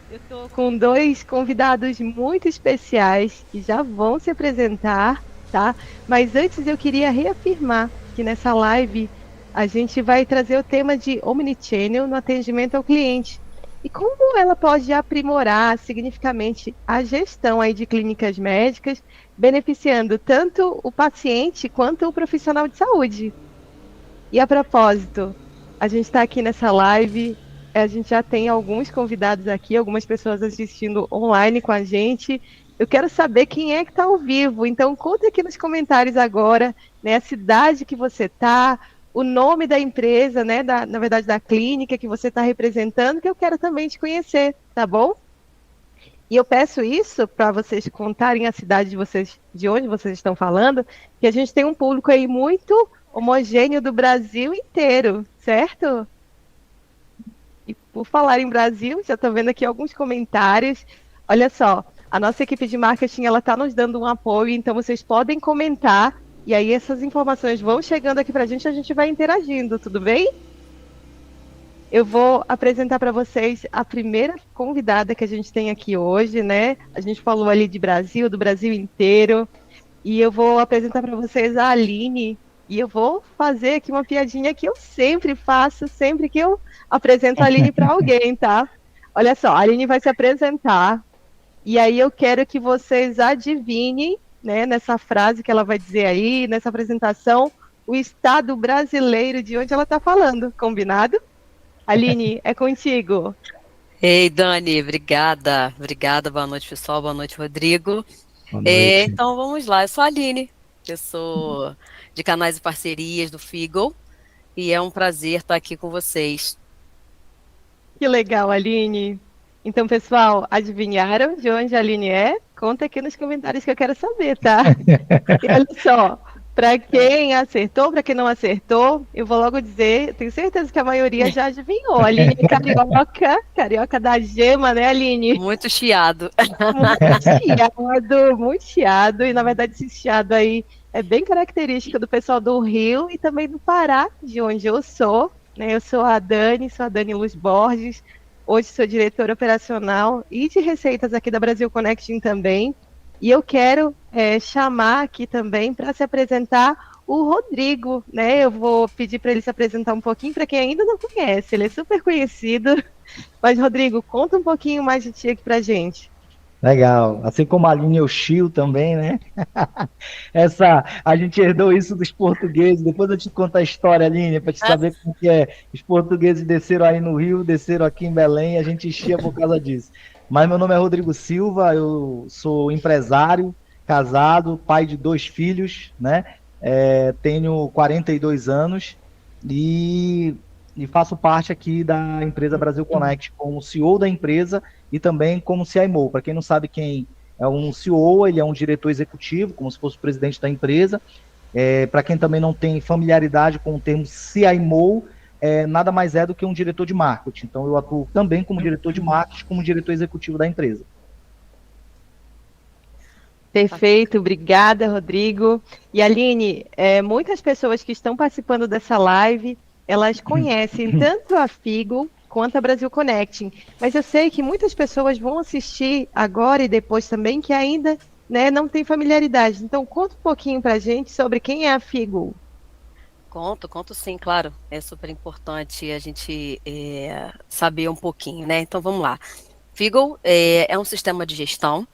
Eu estou com dois convidados muito especiais que já vão se apresentar, tá? Mas antes eu queria reafirmar que nessa live a gente vai trazer o tema de Omnichannel no atendimento ao cliente e como ela pode aprimorar significativamente a gestão aí de clínicas médicas, beneficiando tanto o paciente quanto o profissional de saúde. E a propósito, a gente está aqui nessa live, a gente já tem alguns convidados aqui, algumas pessoas assistindo online com a gente. Eu quero saber quem é que está ao vivo, então conta aqui nos comentários agora, né, a cidade que você está, o nome da empresa, né, na verdade da clínica que você está representando, que eu quero também te conhecer, tá bom? E eu peço isso para vocês contarem a cidade de vocês, de onde vocês estão falando, que a gente tem um público aí muito homogêneo do Brasil inteiro, certo? E por falar em Brasil, já estou vendo aqui alguns comentários. Olha só, a nossa equipe de marketing ela está nos dando um apoio, então vocês podem comentar e aí essas informações vão chegando aqui para a gente vai interagindo, tudo bem? Eu vou apresentar para vocês a primeira convidada que a gente tem aqui hoje, né? A gente falou ali de Brasil, do Brasil inteiro, e eu vou apresentar para vocês a Aline, e eu vou fazer aqui uma piadinha que eu sempre faço, sempre que eu apresento a Aline para alguém, tá? Olha só, a Aline vai se apresentar, e aí eu quero que vocês adivinhem, né, nessa frase que ela vai dizer aí, nessa apresentação, o estado brasileiro de onde ela está falando, combinado? Aline, é contigo. Ei, Dani, obrigada. Obrigada, boa noite, pessoal. Boa noite, Rodrigo. Boa noite. Então, vamos lá. Eu sou a Aline, eu sou de canais e parcerias do Figo, e é um prazer estar aqui com vocês. Que legal, Aline. Então, pessoal, adivinharam de onde a Aline é? Conta aqui nos comentários que eu quero saber, tá? E olha só, para quem acertou, para quem não acertou, eu vou logo dizer, tenho certeza que a maioria já adivinhou. A Aline é carioca, carioca da gema, né, Aline? Muito chiado. Muito chiado, e na verdade esse chiado aí é bem característico do pessoal do Rio e também do Pará, de onde eu sou, né? Eu sou a Dani Luz Borges, hoje sou diretora operacional e de receitas aqui da Brasil Connecting também, e eu quero chamar aqui também para se apresentar o Rodrigo, né? Eu vou pedir para ele se apresentar um pouquinho para quem ainda não conhece, ele é super conhecido, mas Rodrigo, conta um pouquinho mais de ti aqui para gente. Legal. Assim como a linha o Chio também, né? A gente herdou isso dos portugueses. Depois eu te conto a história, Aline, para te saber como que é. Os portugueses desceram aí no Rio, desceram aqui em Belém, e a gente enchia por causa disso. Mas meu nome é Rodrigo Silva, eu sou empresário, casado, pai de dois filhos, né? Tenho 42 anos e, e faço parte aqui da empresa Brasil Connect como CEO da empresa e também como CIMO. Para quem não sabe quem é um CEO, ele é um diretor executivo, como se fosse o presidente da empresa. Para quem também não tem familiaridade com o termo CIMO, nada mais é do que um diretor de marketing. Então, eu atuo também como diretor de marketing, como diretor executivo da empresa. Perfeito, obrigada, Rodrigo. E Aline, muitas pessoas que estão participando dessa live, elas conhecem tanto a Figo quanto a Brasil Connecting, mas eu sei que muitas pessoas vão assistir agora e depois também que ainda, né, não tem familiaridade. Então, conta um pouquinho para a gente sobre quem é a Figo. Conto sim, claro. É super importante a gente saber um pouquinho, né? Então, vamos lá. Figo é um sistema de gestão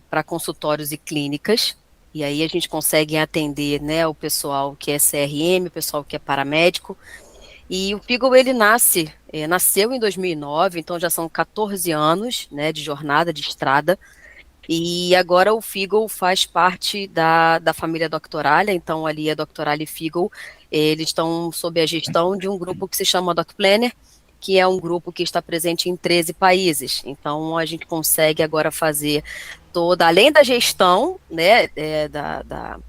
para consultórios e clínicas. E aí a gente consegue atender, né, o pessoal que é CRM, o pessoal que é paramédico. E o Figo, ele nasceu em 2009, então já são 14 anos, né, de jornada, de estrada. E agora o Figo faz parte da família Doctoralha, então ali a Doctoralha e Figo, eles estão sob a gestão de um grupo que se chama Doc Planner, que é um grupo que está presente em 13 países. Então a gente consegue agora fazer além da gestão, né,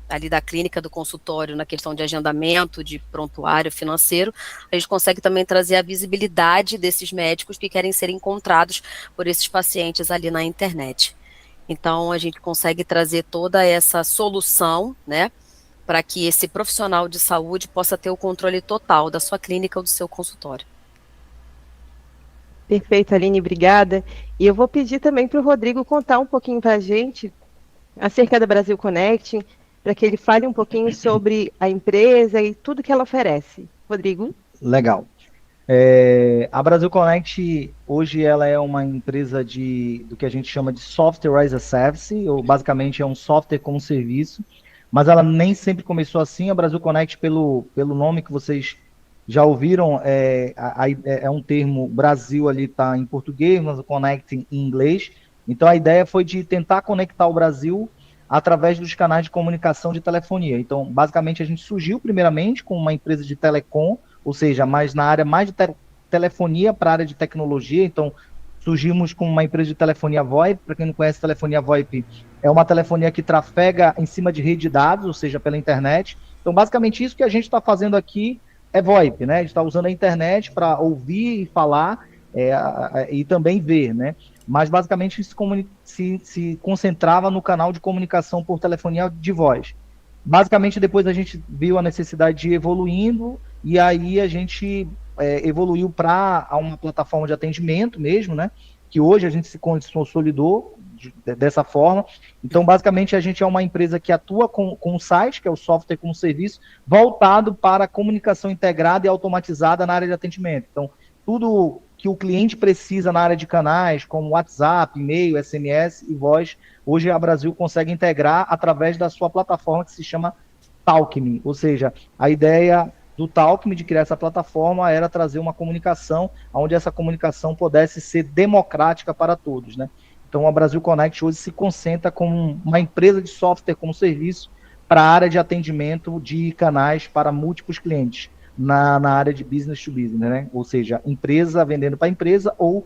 ali da clínica, do consultório, na questão de agendamento, de prontuário financeiro, a gente consegue também trazer a visibilidade desses médicos que querem ser encontrados por esses pacientes ali na internet. Então, a gente consegue trazer toda essa solução, né, para que esse profissional de saúde possa ter o controle total da sua clínica ou do seu consultório. Perfeito, Aline, obrigada. E eu vou pedir também para o Rodrigo contar um pouquinho para a gente acerca da Brasil Connecting, para que ele fale um pouquinho sobre a empresa e tudo que ela oferece. Rodrigo? Legal. A Brasil Connect, hoje, ela é uma empresa do que a gente chama de Software as a Service, ou basicamente é um software como serviço, mas ela nem sempre começou assim. A Brasil Connect, pelo nome que vocês já ouviram, é um termo, Brasil ali está em português, mas o Connect em inglês. Então a ideia foi de tentar conectar o Brasil através dos canais de comunicação de telefonia. Então, basicamente, a gente surgiu primeiramente com uma empresa de telecom, ou seja, mais na área mais de telefonia para a área de tecnologia. Então, surgimos com uma empresa de telefonia VoIP. Para quem não conhece, telefonia VoIP é uma telefonia que trafega em cima de rede de dados, ou seja, pela internet. Então, basicamente, isso que a gente está fazendo aqui é VoIP, né? A gente está usando a internet para ouvir e falar e também ver, né? Mas, basicamente, se concentrava no canal de comunicação por telefonia de voz. Basicamente, depois a gente viu a necessidade de ir evoluindo, e aí a gente evoluiu para uma plataforma de atendimento mesmo, né? Que hoje a gente se consolidou dessa forma. Então, basicamente, a gente é uma empresa que atua com o site, que é o software como serviço, voltado para a comunicação integrada e automatizada na área de atendimento. Então, tudo que o cliente precisa na área de canais, como WhatsApp, e-mail, SMS e voz, hoje a Brasil consegue integrar através da sua plataforma que se chama Talkme. Ou seja, a ideia do Talkme de criar essa plataforma era trazer uma comunicação onde essa comunicação pudesse ser democrática para todos, né? Então a Brasil Connect hoje se concentra como uma empresa de software como serviço para a área de atendimento de canais para múltiplos clientes na área de business to business, né? Ou seja, empresa vendendo para empresa ou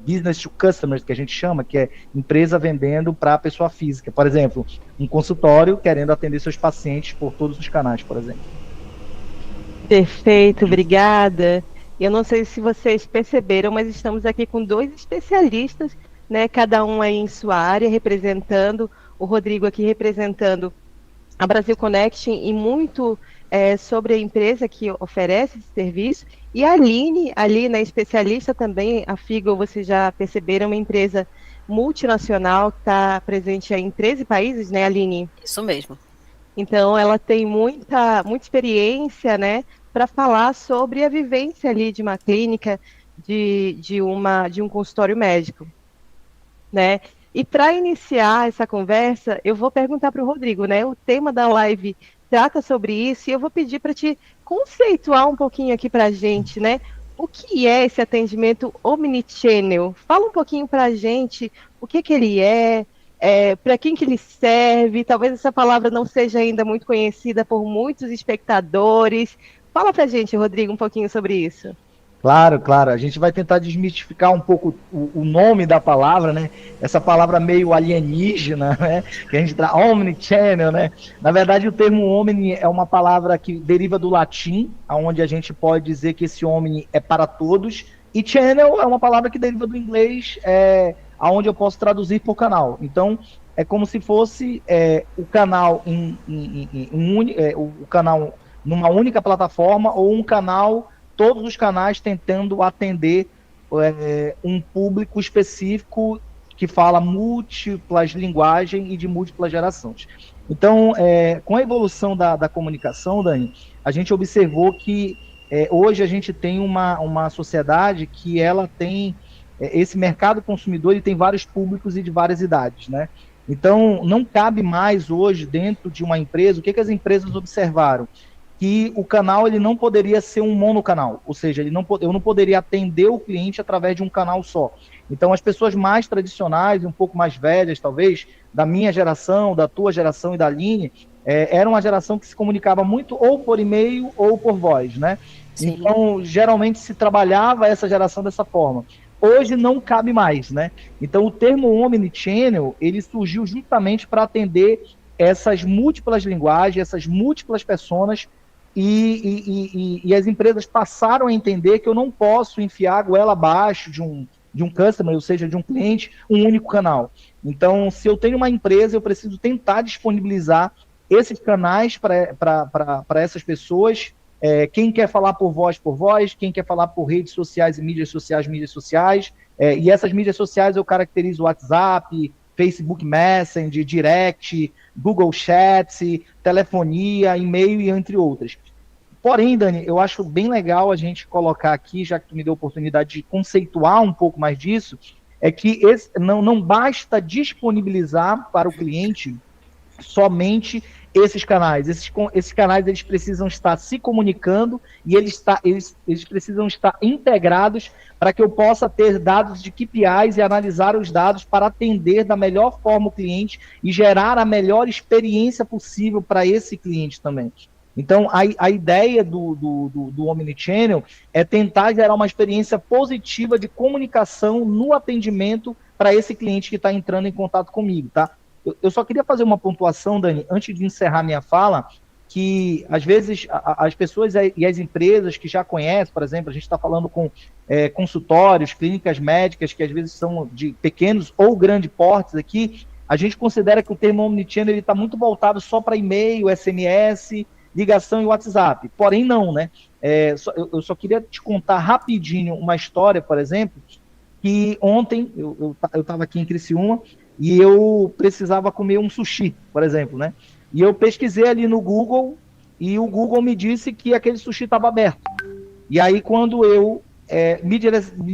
business to customers, que a gente chama, que é empresa vendendo para a pessoa física. Por exemplo, um consultório querendo atender seus pacientes por todos os canais, por exemplo. Perfeito, obrigada. Eu não sei se vocês perceberam, mas estamos aqui com dois especialistas, né? Cada um aí em sua área, representando, o Rodrigo aqui representando a Brasil Connect e muito sobre a empresa que oferece esse serviço. E a Aline, né, especialista também, a Figo, vocês já perceberam, uma empresa multinacional que está presente aí em 13 países, né, Aline? Isso mesmo. Então, ela tem muita experiência, né, para falar sobre a vivência ali de uma clínica, de um consultório médico, né? E para iniciar essa conversa, eu vou perguntar para o Rodrigo, né? O tema da live trata sobre isso e eu vou pedir para te conceituar um pouquinho aqui para a gente, né? O que é esse atendimento omnichannel? Fala um pouquinho para a gente o que ele para quem que ele serve. Talvez essa palavra não seja ainda muito conhecida por muitos espectadores. Fala para a gente, Rodrigo, um pouquinho sobre isso. Claro, claro. A gente vai tentar desmistificar um pouco o nome da palavra, né? Essa palavra meio alienígena, né? Que a gente traz omnichannel, né? Na verdade, o termo omni é uma palavra que deriva do latim, onde a gente pode dizer que esse omni é para todos, e channel é uma palavra que deriva do inglês, aonde eu posso traduzir por canal. Então, é como se fosse o canal o canal numa única plataforma ou um canal, todos os canais tentando atender um público específico que fala múltiplas linguagens e de múltiplas gerações. Então, com a evolução da comunicação, Dani, a gente observou que hoje a gente tem uma sociedade que ela tem esse mercado consumidor, ele tem vários públicos e de várias idades, né? Então, não cabe mais hoje dentro de uma empresa, o que as empresas observaram? Que o canal ele não poderia ser um monocanal, ou seja, eu não poderia atender o cliente através de um canal só. Então, as pessoas mais tradicionais, um pouco mais velhas, talvez, da minha geração, da tua geração e da Aline, era uma geração que se comunicava muito ou por e-mail ou por voz, né? Sim. Então, geralmente se trabalhava essa geração dessa forma. Hoje não cabe mais, né? Então, o termo omnichannel, ele surgiu justamente para atender essas múltiplas linguagens, essas múltiplas personas, e as empresas passaram a entender que eu não posso enfiar a goela abaixo de um customer, ou seja, de um cliente, um único canal. Então, se eu tenho uma empresa, eu preciso tentar disponibilizar esses canais para essas pessoas quem quer falar por voz, quem quer falar por redes sociais e mídias sociais, e essas mídias sociais eu caracterizo WhatsApp, Facebook Messenger, Direct, Google Chats, telefonia, e-mail e entre outras. Porém, Dani, eu acho bem legal a gente colocar aqui, já que tu me deu a oportunidade de conceituar um pouco mais disso, é que não basta disponibilizar para o cliente somente esses canais. Esses canais eles precisam estar se comunicando e eles precisam estar integrados para que eu possa ter dados de KPIs e analisar os dados para atender da melhor forma o cliente e gerar a melhor experiência possível para esse cliente também. Então, a ideia do Omnichannel é tentar gerar uma experiência positiva de comunicação no atendimento para esse cliente que está entrando em contato comigo, tá? Eu só queria fazer uma pontuação, Dani, antes de encerrar minha fala, que às vezes as pessoas e as empresas que já conhecem, por exemplo, a gente está falando com consultórios, clínicas médicas, que às vezes são de pequenos ou grandes portes aqui, a gente considera que o termo Omnichannel está muito voltado só para e-mail, SMS, ligação e WhatsApp. Porém, não, né? Eu só queria te contar rapidinho uma história, por exemplo, que ontem eu estava aqui em Criciúma e eu precisava comer um sushi, por exemplo, né? E eu pesquisei ali no Google e o Google me disse que aquele sushi estava aberto. E aí, quando eu me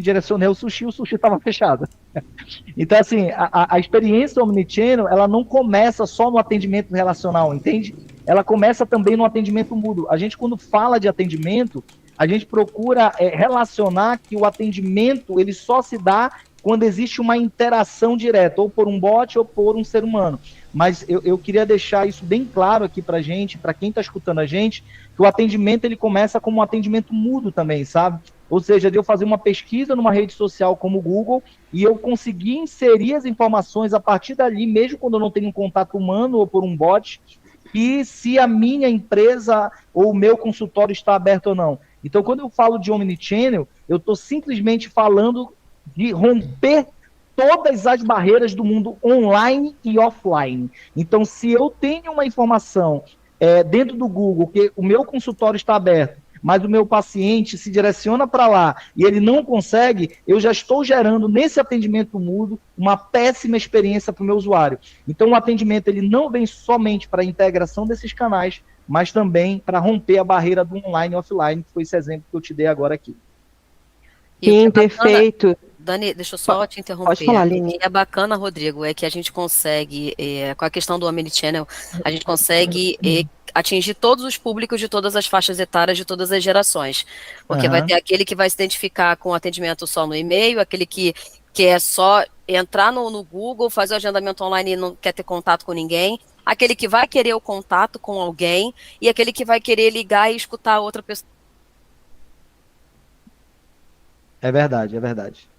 direcionei ao sushi, o sushi estava fechado. Então, assim, a experiência Omnichannel, ela não começa só no atendimento relacional, entende? Ela começa também no atendimento mútuo. A gente, quando fala de atendimento, a gente procura relacionar que o atendimento, ele só se dá quando existe uma interação direta, ou por um bot ou por um ser humano. Mas eu queria deixar isso bem claro aqui para gente, para quem está escutando a gente, que o atendimento ele começa como um atendimento mútuo também, sabe? Ou seja, de eu fazer uma pesquisa numa rede social como o Google e eu conseguir inserir as informações a partir dali, mesmo quando eu não tenho um contato humano ou por um bot, e se a minha empresa ou o meu consultório está aberto ou não. Então, quando eu falo de Omnichannel, eu estou simplesmente falando de romper todas as barreiras do mundo online e offline. Então, se eu tenho uma informação dentro do Google que o meu consultório está aberto, mas o meu paciente se direciona para lá e ele não consegue, eu já estou gerando nesse atendimento mudo uma péssima experiência para o meu usuário. Então, o atendimento ele não vem somente para a integração desses canais, mas também para romper a barreira do online e offline, que foi esse exemplo que eu te dei agora aqui. Sim, perfeito. Dani, deixa eu só te interromper. Pode falar, Aline. O que é bacana, Rodrigo, é que a gente consegue, com a questão do Omnichannel, a gente consegue atingir todos os públicos de todas as faixas etárias, de todas as gerações. Porque vai ter aquele que vai se identificar com atendimento só no e-mail, aquele que quer só entrar no Google, fazer o agendamento online e não quer ter contato com ninguém, aquele que vai querer o contato com alguém e aquele que vai querer ligar e escutar a outra pessoa. É verdade, é verdade.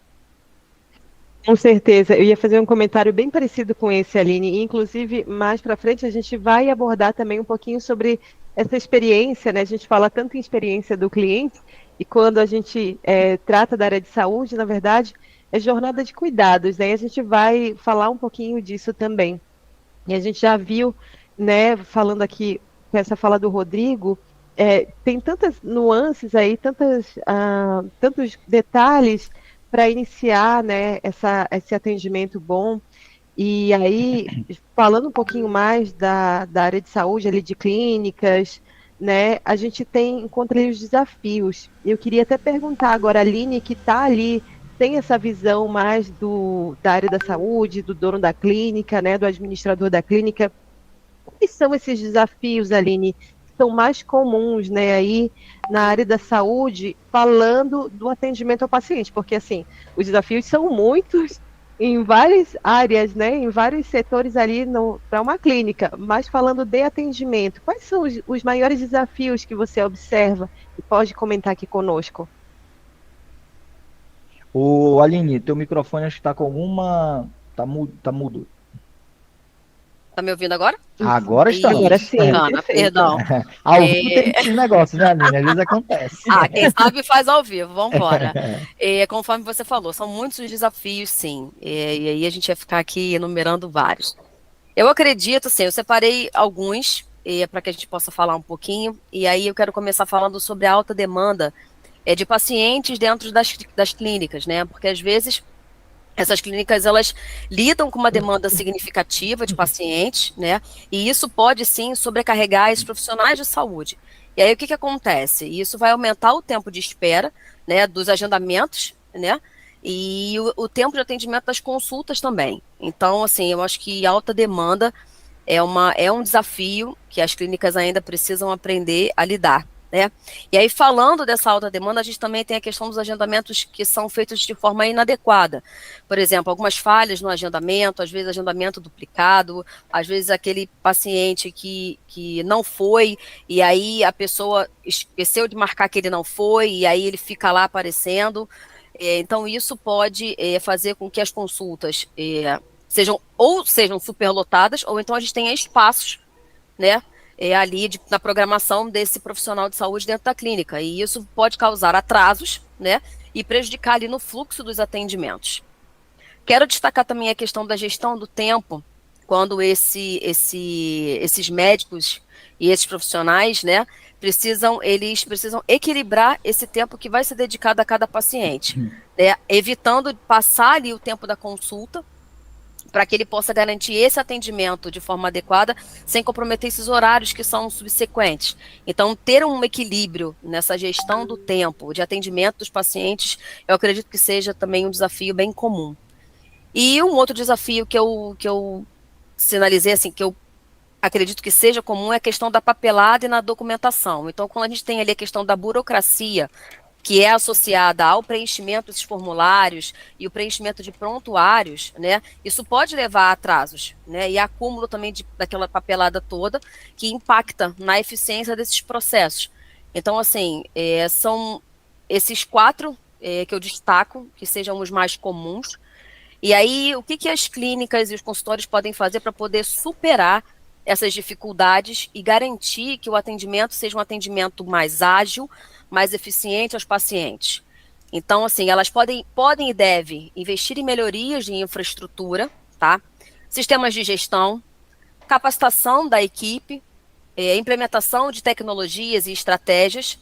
Com certeza, eu ia fazer um comentário bem parecido com esse, Aline, e inclusive mais para frente a gente vai abordar também um pouquinho sobre essa experiência, né? A gente fala tanto em experiência do cliente, e quando a gente trata da área de saúde, na verdade, é jornada de cuidados, né? E a gente vai falar um pouquinho disso também. E a gente já viu, né, falando aqui com essa fala do Rodrigo, tem tantas nuances aí, tantos detalhes para iniciar, né, esse atendimento bom. E aí, falando um pouquinho mais da área de saúde, ali de clínicas, né, a gente encontra ali os desafios. Eu queria até perguntar agora, a Aline, que está ali, tem essa visão mais da área da saúde, do dono da clínica, né, do administrador da clínica. Quais são esses desafios, Aline, são mais comuns, né, aí na área da saúde, falando do atendimento ao paciente, porque assim, os desafios são muitos em várias áreas, né, em vários setores ali para uma clínica, mas falando de atendimento, quais são os maiores desafios que você observa e pode comentar aqui conosco? Aline, teu microfone acho que está com alguma... Tá mudo. Tá me ouvindo agora? Agora está. Agora sim. Perdão. Ao vivo tem esses negócios, né, Aline? Às vezes acontece. Quem sabe faz ao vivo, vamos embora. Conforme você falou, são muitos os desafios, sim. E aí a gente vai ficar aqui enumerando vários. Eu acredito, assim, eu separei alguns para que a gente possa falar um pouquinho, e aí eu quero começar falando sobre a alta demanda de pacientes dentro das clínicas, né? Porque às vezes essas clínicas, elas lidam com uma demanda significativa de pacientes, né? E isso pode, sim, sobrecarregar os profissionais de saúde. E aí, o que que acontece? Isso vai aumentar o tempo de espera, né, dos agendamentos, né? E o tempo de atendimento das consultas também. Então, assim, eu acho que alta demanda é um desafio que as clínicas ainda precisam aprender a lidar, né? E aí, falando dessa alta demanda, a gente também tem a questão dos agendamentos que são feitos de forma inadequada. Por exemplo, algumas falhas no agendamento, às vezes agendamento duplicado, às vezes aquele paciente que não foi, e aí a pessoa esqueceu de marcar que ele não foi, e aí ele fica lá aparecendo. Então, isso pode fazer com que as consultas sejam superlotadas, ou então a gente tenha espaços, né, ali na programação desse profissional de saúde dentro da clínica, e isso pode causar atrasos, né, e prejudicar ali no fluxo dos atendimentos. Quero destacar também a questão da gestão do tempo, quando esses médicos e esses profissionais, né, eles precisam equilibrar esse tempo que vai ser dedicado a cada paciente, né, evitando passar ali o tempo da consulta, para que ele possa garantir esse atendimento de forma adequada, sem comprometer esses horários que são subsequentes. Então, ter um equilíbrio nessa gestão do tempo de atendimento dos pacientes, eu acredito que seja também um desafio bem comum. E um outro desafio que eu sinalizei, assim, que eu acredito que seja comum, é a questão da papelada e na documentação. Então, quando a gente tem ali a questão da burocracia, que é associada ao preenchimento desses formulários e o preenchimento de prontuários, né, isso pode levar a atrasos, né, e acúmulo também daquela papelada toda, que impacta na eficiência desses processos. Então, assim, são esses quatro que eu destaco, que sejam os mais comuns. E aí, o que as clínicas e os consultórios podem fazer para poder superar essas dificuldades e garantir que o atendimento seja um atendimento mais ágil, mais eficiente aos pacientes? Então, assim, elas podem e devem investir em melhorias de infraestrutura, tá? Sistemas de gestão, capacitação da equipe, implementação de tecnologias e estratégias,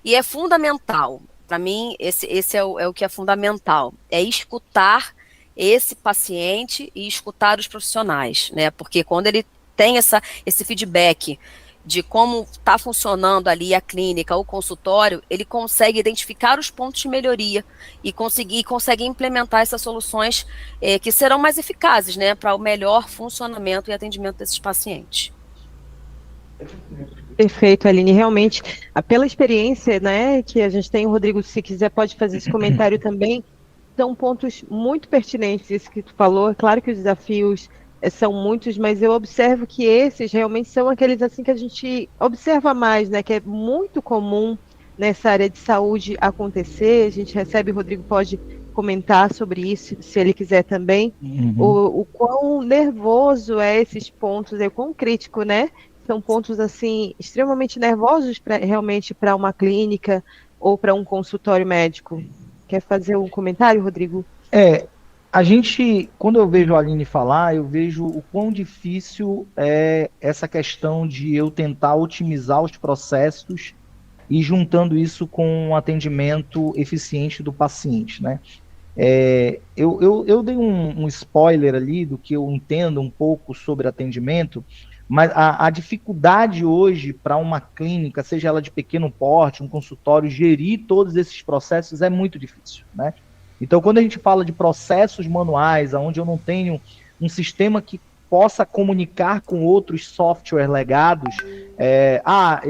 e é fundamental, para mim, esse é o que é fundamental, é escutar esse paciente e escutar os profissionais, né? Porque quando ele tem esse feedback de como está funcionando ali a clínica, o consultório, ele consegue identificar os pontos de melhoria e consegue implementar essas soluções que serão mais eficazes, né, para o melhor funcionamento e atendimento desses pacientes. Perfeito, Aline. Realmente, pela experiência, né, que a gente tem, Rodrigo, se quiser pode fazer esse comentário também. São pontos muito pertinentes, isso que tu falou. É claro que os desafios são muitos, mas eu observo que esses realmente são aqueles assim que a gente observa mais, né? Que é muito comum nessa área de saúde acontecer. A gente recebe, o Rodrigo pode comentar sobre isso, se ele quiser também. O quão nervoso é esses pontos, o quão crítico, né? São pontos assim extremamente nervosos realmente para uma clínica ou para um consultório médico. Quer fazer um comentário, Rodrigo? A gente, quando eu vejo a Aline falar, eu vejo o quão difícil é essa questão de eu tentar otimizar os processos e juntando isso com um atendimento eficiente do paciente, né? Eu dei um spoiler ali do que eu entendo um pouco sobre atendimento, mas a dificuldade hoje para uma clínica, seja ela de pequeno porte, um consultório, gerir todos esses processos é muito difícil, né? Então, quando a gente fala de processos manuais, onde eu não tenho um sistema que possa comunicar com outros softwares legados,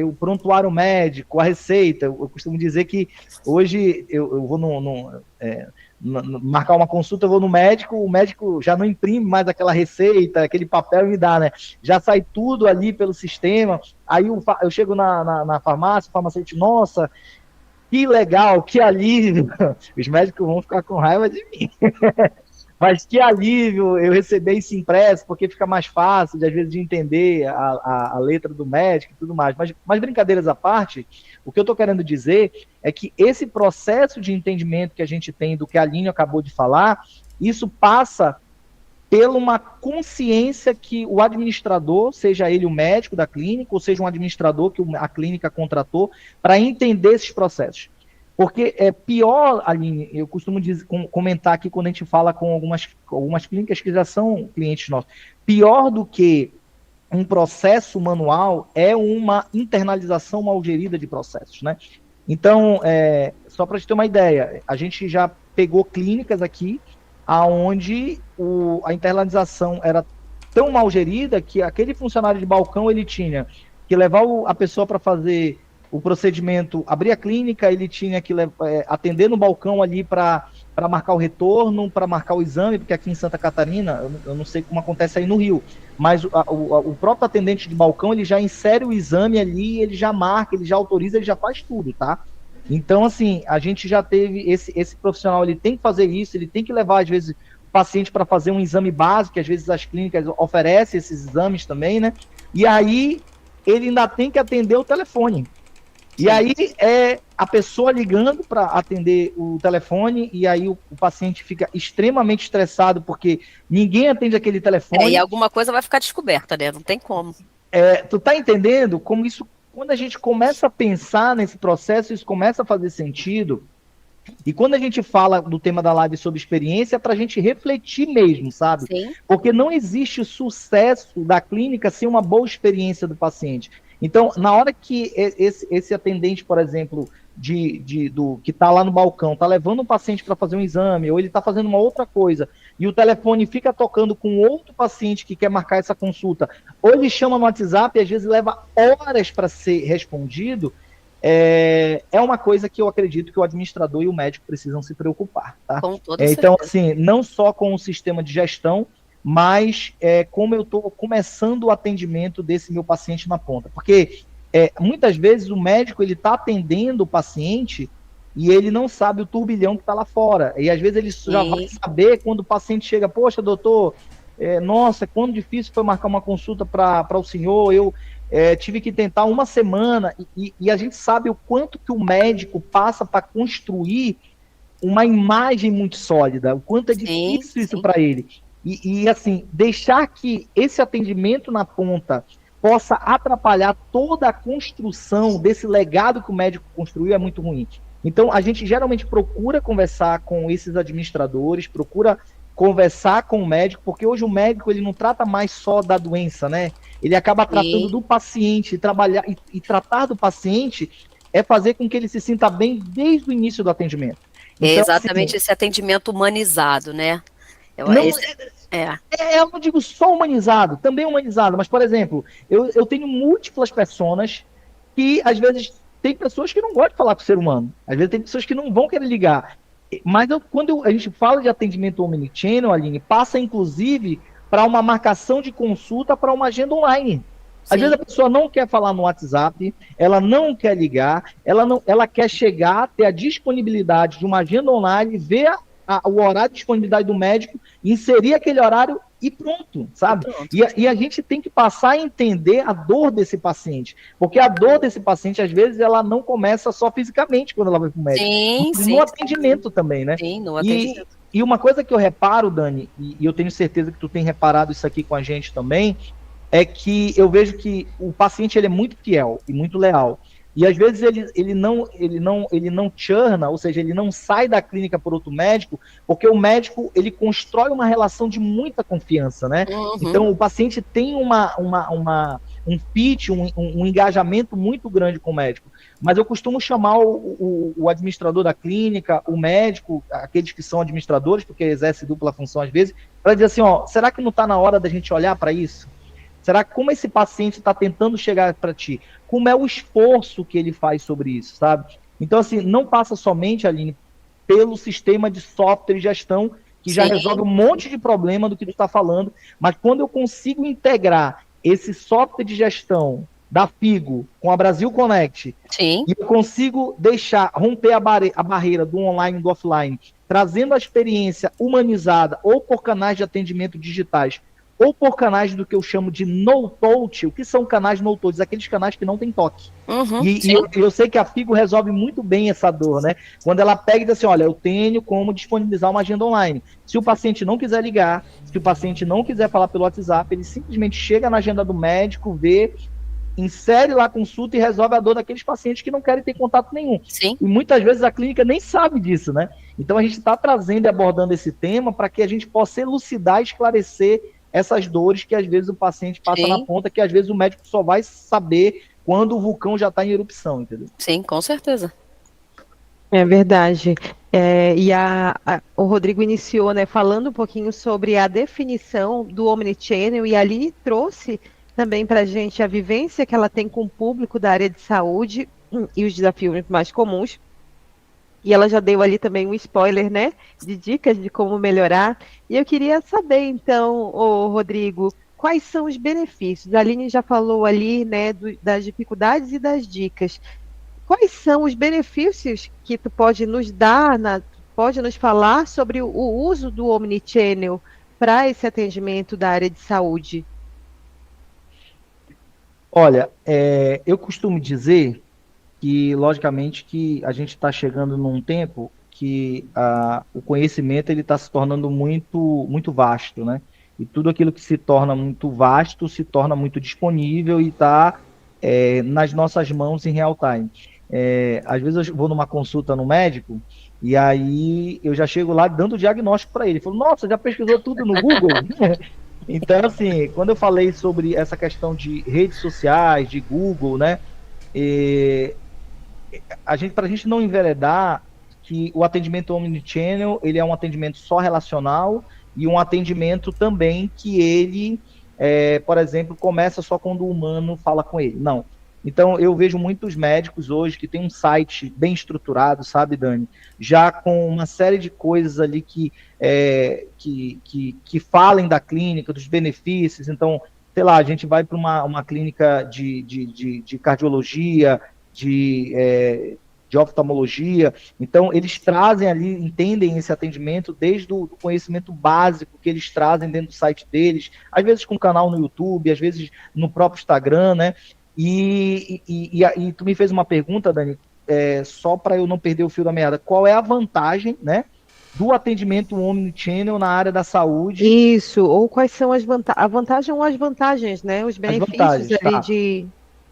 o prontuário médico, a receita, eu costumo dizer que hoje eu vou marcar uma consulta, eu vou no médico, o médico já não imprime mais aquela receita, aquele papel e me dá, né? Já sai tudo ali pelo sistema, aí eu chego na farmácia, o farmacêutico, nossa, que legal, que alívio, os médicos vão ficar com raiva de mim, mas que alívio eu receber isso impresso, porque fica mais fácil, às vezes, de entender a letra do médico e tudo mais. Mas brincadeiras à parte, o que eu estou querendo dizer é que esse processo de entendimento que a gente tem do que a Aline acabou de falar, isso passa pela uma consciência que o administrador, seja ele o médico da clínica, ou seja um administrador que a clínica contratou, para entender esses processos. Porque é pior, Aline, eu costumo comentar aqui quando a gente fala com algumas clínicas que já são clientes nossos, pior do que um processo manual é uma internalização mal gerida de processos, né? Então, só para a gente ter uma ideia, a gente já pegou clínicas aqui aonde a internalização era tão mal gerida que aquele funcionário de balcão ele tinha que levar a pessoa para fazer o procedimento, abrir a clínica, ele tinha que atender no balcão ali para marcar o retorno, para marcar o exame, porque aqui em Santa Catarina, eu não sei como acontece aí no Rio, mas o próprio atendente de balcão, ele já insere o exame ali, ele já marca, ele já autoriza, ele já faz tudo, tá? Então, assim, a gente já teve esse profissional, ele tem que fazer isso, ele tem que levar, às vezes, o paciente para fazer um exame básico, que às vezes as clínicas oferecem esses exames também, né? E aí, ele ainda tem que atender o telefone. E aí a pessoa ligando para atender o telefone, e aí o paciente fica extremamente estressado, porque ninguém atende aquele telefone. E alguma coisa vai ficar descoberta, né? Não tem como. Tu tá entendendo como isso, quando a gente começa a pensar nesse processo, isso começa a fazer sentido. E quando a gente fala do tema da live sobre experiência, é para a gente refletir mesmo, sabe? Sim. Porque não existe sucesso da clínica sem uma boa experiência do paciente. Então, na hora que esse atendente, por exemplo, que está lá no balcão, está levando um paciente para fazer um exame, ou ele está fazendo uma outra coisa, e o telefone fica tocando com outro paciente que quer marcar essa consulta, ou ele chama no WhatsApp e às vezes leva horas para ser respondido, é uma coisa que eu acredito que o administrador e o médico precisam se preocupar, tá? Com toda Então, certeza. assim, não só com o sistema de gestão, mas como eu estou começando o atendimento desse meu paciente na ponta. Porque muitas vezes o médico ele está atendendo o paciente e ele não sabe o turbilhão que está lá fora. E às vezes ele já vai saber quando o paciente chega, poxa, doutor, nossa, quão difícil foi marcar uma consulta para o senhor, eu tive que tentar uma semana, e a gente sabe o quanto que o médico passa para construir uma imagem muito sólida, o quanto é difícil isso para ele. E assim, deixar que esse atendimento na ponta possa atrapalhar toda a construção desse legado que o médico construiu é muito ruim. Então, a gente geralmente procura conversar com esses administradores, procura conversar com o médico, porque hoje o médico ele não trata mais só da doença, né? Ele acaba tratando do paciente, e tratar do paciente é fazer com que ele se sinta bem desde o início do atendimento. Então, exatamente, assim, esse atendimento humanizado, né? Eu não digo só humanizado, também humanizado, mas, por exemplo, eu tenho múltiplas pessoas que, às vezes, tem pessoas que não gostam de falar com o ser humano, às vezes tem pessoas que não vão querer ligar, mas quando a gente fala de atendimento omnichannel, Aline, passa, inclusive, para uma marcação de consulta para uma agenda online. Às vezes a pessoa não quer falar no WhatsApp, ela não quer ligar, ela quer chegar, ter a disponibilidade de uma agenda online, ver o horário de disponibilidade do médico, inserir aquele horário e pronto, sabe? E a gente tem que passar a entender a dor desse paciente, porque a dor desse paciente, às vezes, ela não começa só fisicamente quando ela vai para o médico, mas no atendimento também, né? Sim, no atendimento. E uma coisa que eu reparo, Dani, e eu tenho certeza que tu tem reparado isso aqui com a gente também, é que eu vejo que o paciente ele é muito fiel e muito leal. E às vezes ele não churna, ou seja, ele não sai da clínica por outro médico, porque o médico ele constrói uma relação de muita confiança, né? Então o paciente tem um fit, um engajamento muito grande com o médico. Mas eu costumo chamar o administrador da clínica, o médico, aqueles que são administradores, porque exerce dupla função às vezes, para dizer assim, será que não está na hora da gente olhar para isso? Será que como esse paciente está tentando chegar para ti? Como é o esforço que ele faz sobre isso, sabe? Então, assim, não passa somente, Aline, pelo sistema de software e gestão, que já resolve um monte de problema do que tu está falando, mas quando eu consigo integrar esse software de gestão da Figo com a Brasil Connect, e eu consigo romper a barreira do online e do offline, trazendo a experiência humanizada ou por canais de atendimento digitais, ou por canais do que eu chamo de no-touch. O que são canais no-touch? Aqueles canais que não tem toque. E eu sei que a Figo resolve muito bem essa dor, né? Quando ela pega e diz assim, olha, eu tenho como disponibilizar uma agenda online. Se o paciente não quiser ligar, se o paciente não quiser falar pelo WhatsApp, ele simplesmente chega na agenda do médico, vê, insere lá a consulta e resolve a dor daqueles pacientes que não querem ter contato nenhum. Sim. E muitas vezes a clínica nem sabe disso, né? Então a gente está trazendo e abordando esse tema para que a gente possa elucidar e esclarecer essas dores que às vezes o paciente passa na ponta, que às vezes o médico só vai saber quando o vulcão já está em erupção, entendeu? Sim, com certeza. É verdade. O Rodrigo iniciou, né, falando um pouquinho sobre a definição do Omnichannel, e a Aline trouxe também para a gente a vivência que ela tem com o público da área de saúde e os desafios mais comuns. E ela já deu ali também um spoiler, né, de dicas de como melhorar. E eu queria saber, então, Rodrigo, quais são os benefícios? A Aline já falou ali, né, das dificuldades e das dicas. Quais são os benefícios que tu pode nos dar, pode nos falar sobre o uso do Omnichannel para esse atendimento da área de saúde? Olha, eu costumo dizer que, logicamente, que a gente está chegando num tempo que o conhecimento ele está se tornando muito, muito vasto, né? E tudo aquilo que se torna muito vasto se torna muito disponível e está nas nossas mãos em real time. Às vezes eu vou numa consulta no médico e aí eu já chego lá dando o diagnóstico para ele. Ele falou, nossa, já pesquisou tudo no Google? Então, assim, quando eu falei sobre essa questão de redes sociais, de Google, né? Para a gente não enveredar que o atendimento omnichannel, ele é um atendimento só relacional e um atendimento também que ele, por exemplo, começa só quando o humano fala com ele. Não. Então, eu vejo muitos médicos hoje que tem um site bem estruturado, sabe, Dani? Já com uma série de coisas ali que falem da clínica, dos benefícios. Então, sei lá, a gente vai para uma clínica de cardiologia, de oftalmologia. Então, eles trazem ali, entendem esse atendimento desde o conhecimento básico que eles trazem dentro do site deles, às vezes com um canal no YouTube, às vezes no próprio Instagram, né? E tu me fez uma pergunta, Dani, só para eu não perder o fio da meada. Qual é a vantagem, né, do atendimento omnichannel na área da saúde? Isso, ou quais são a vantagem ou as vantagens, né? Os benefícios ali de...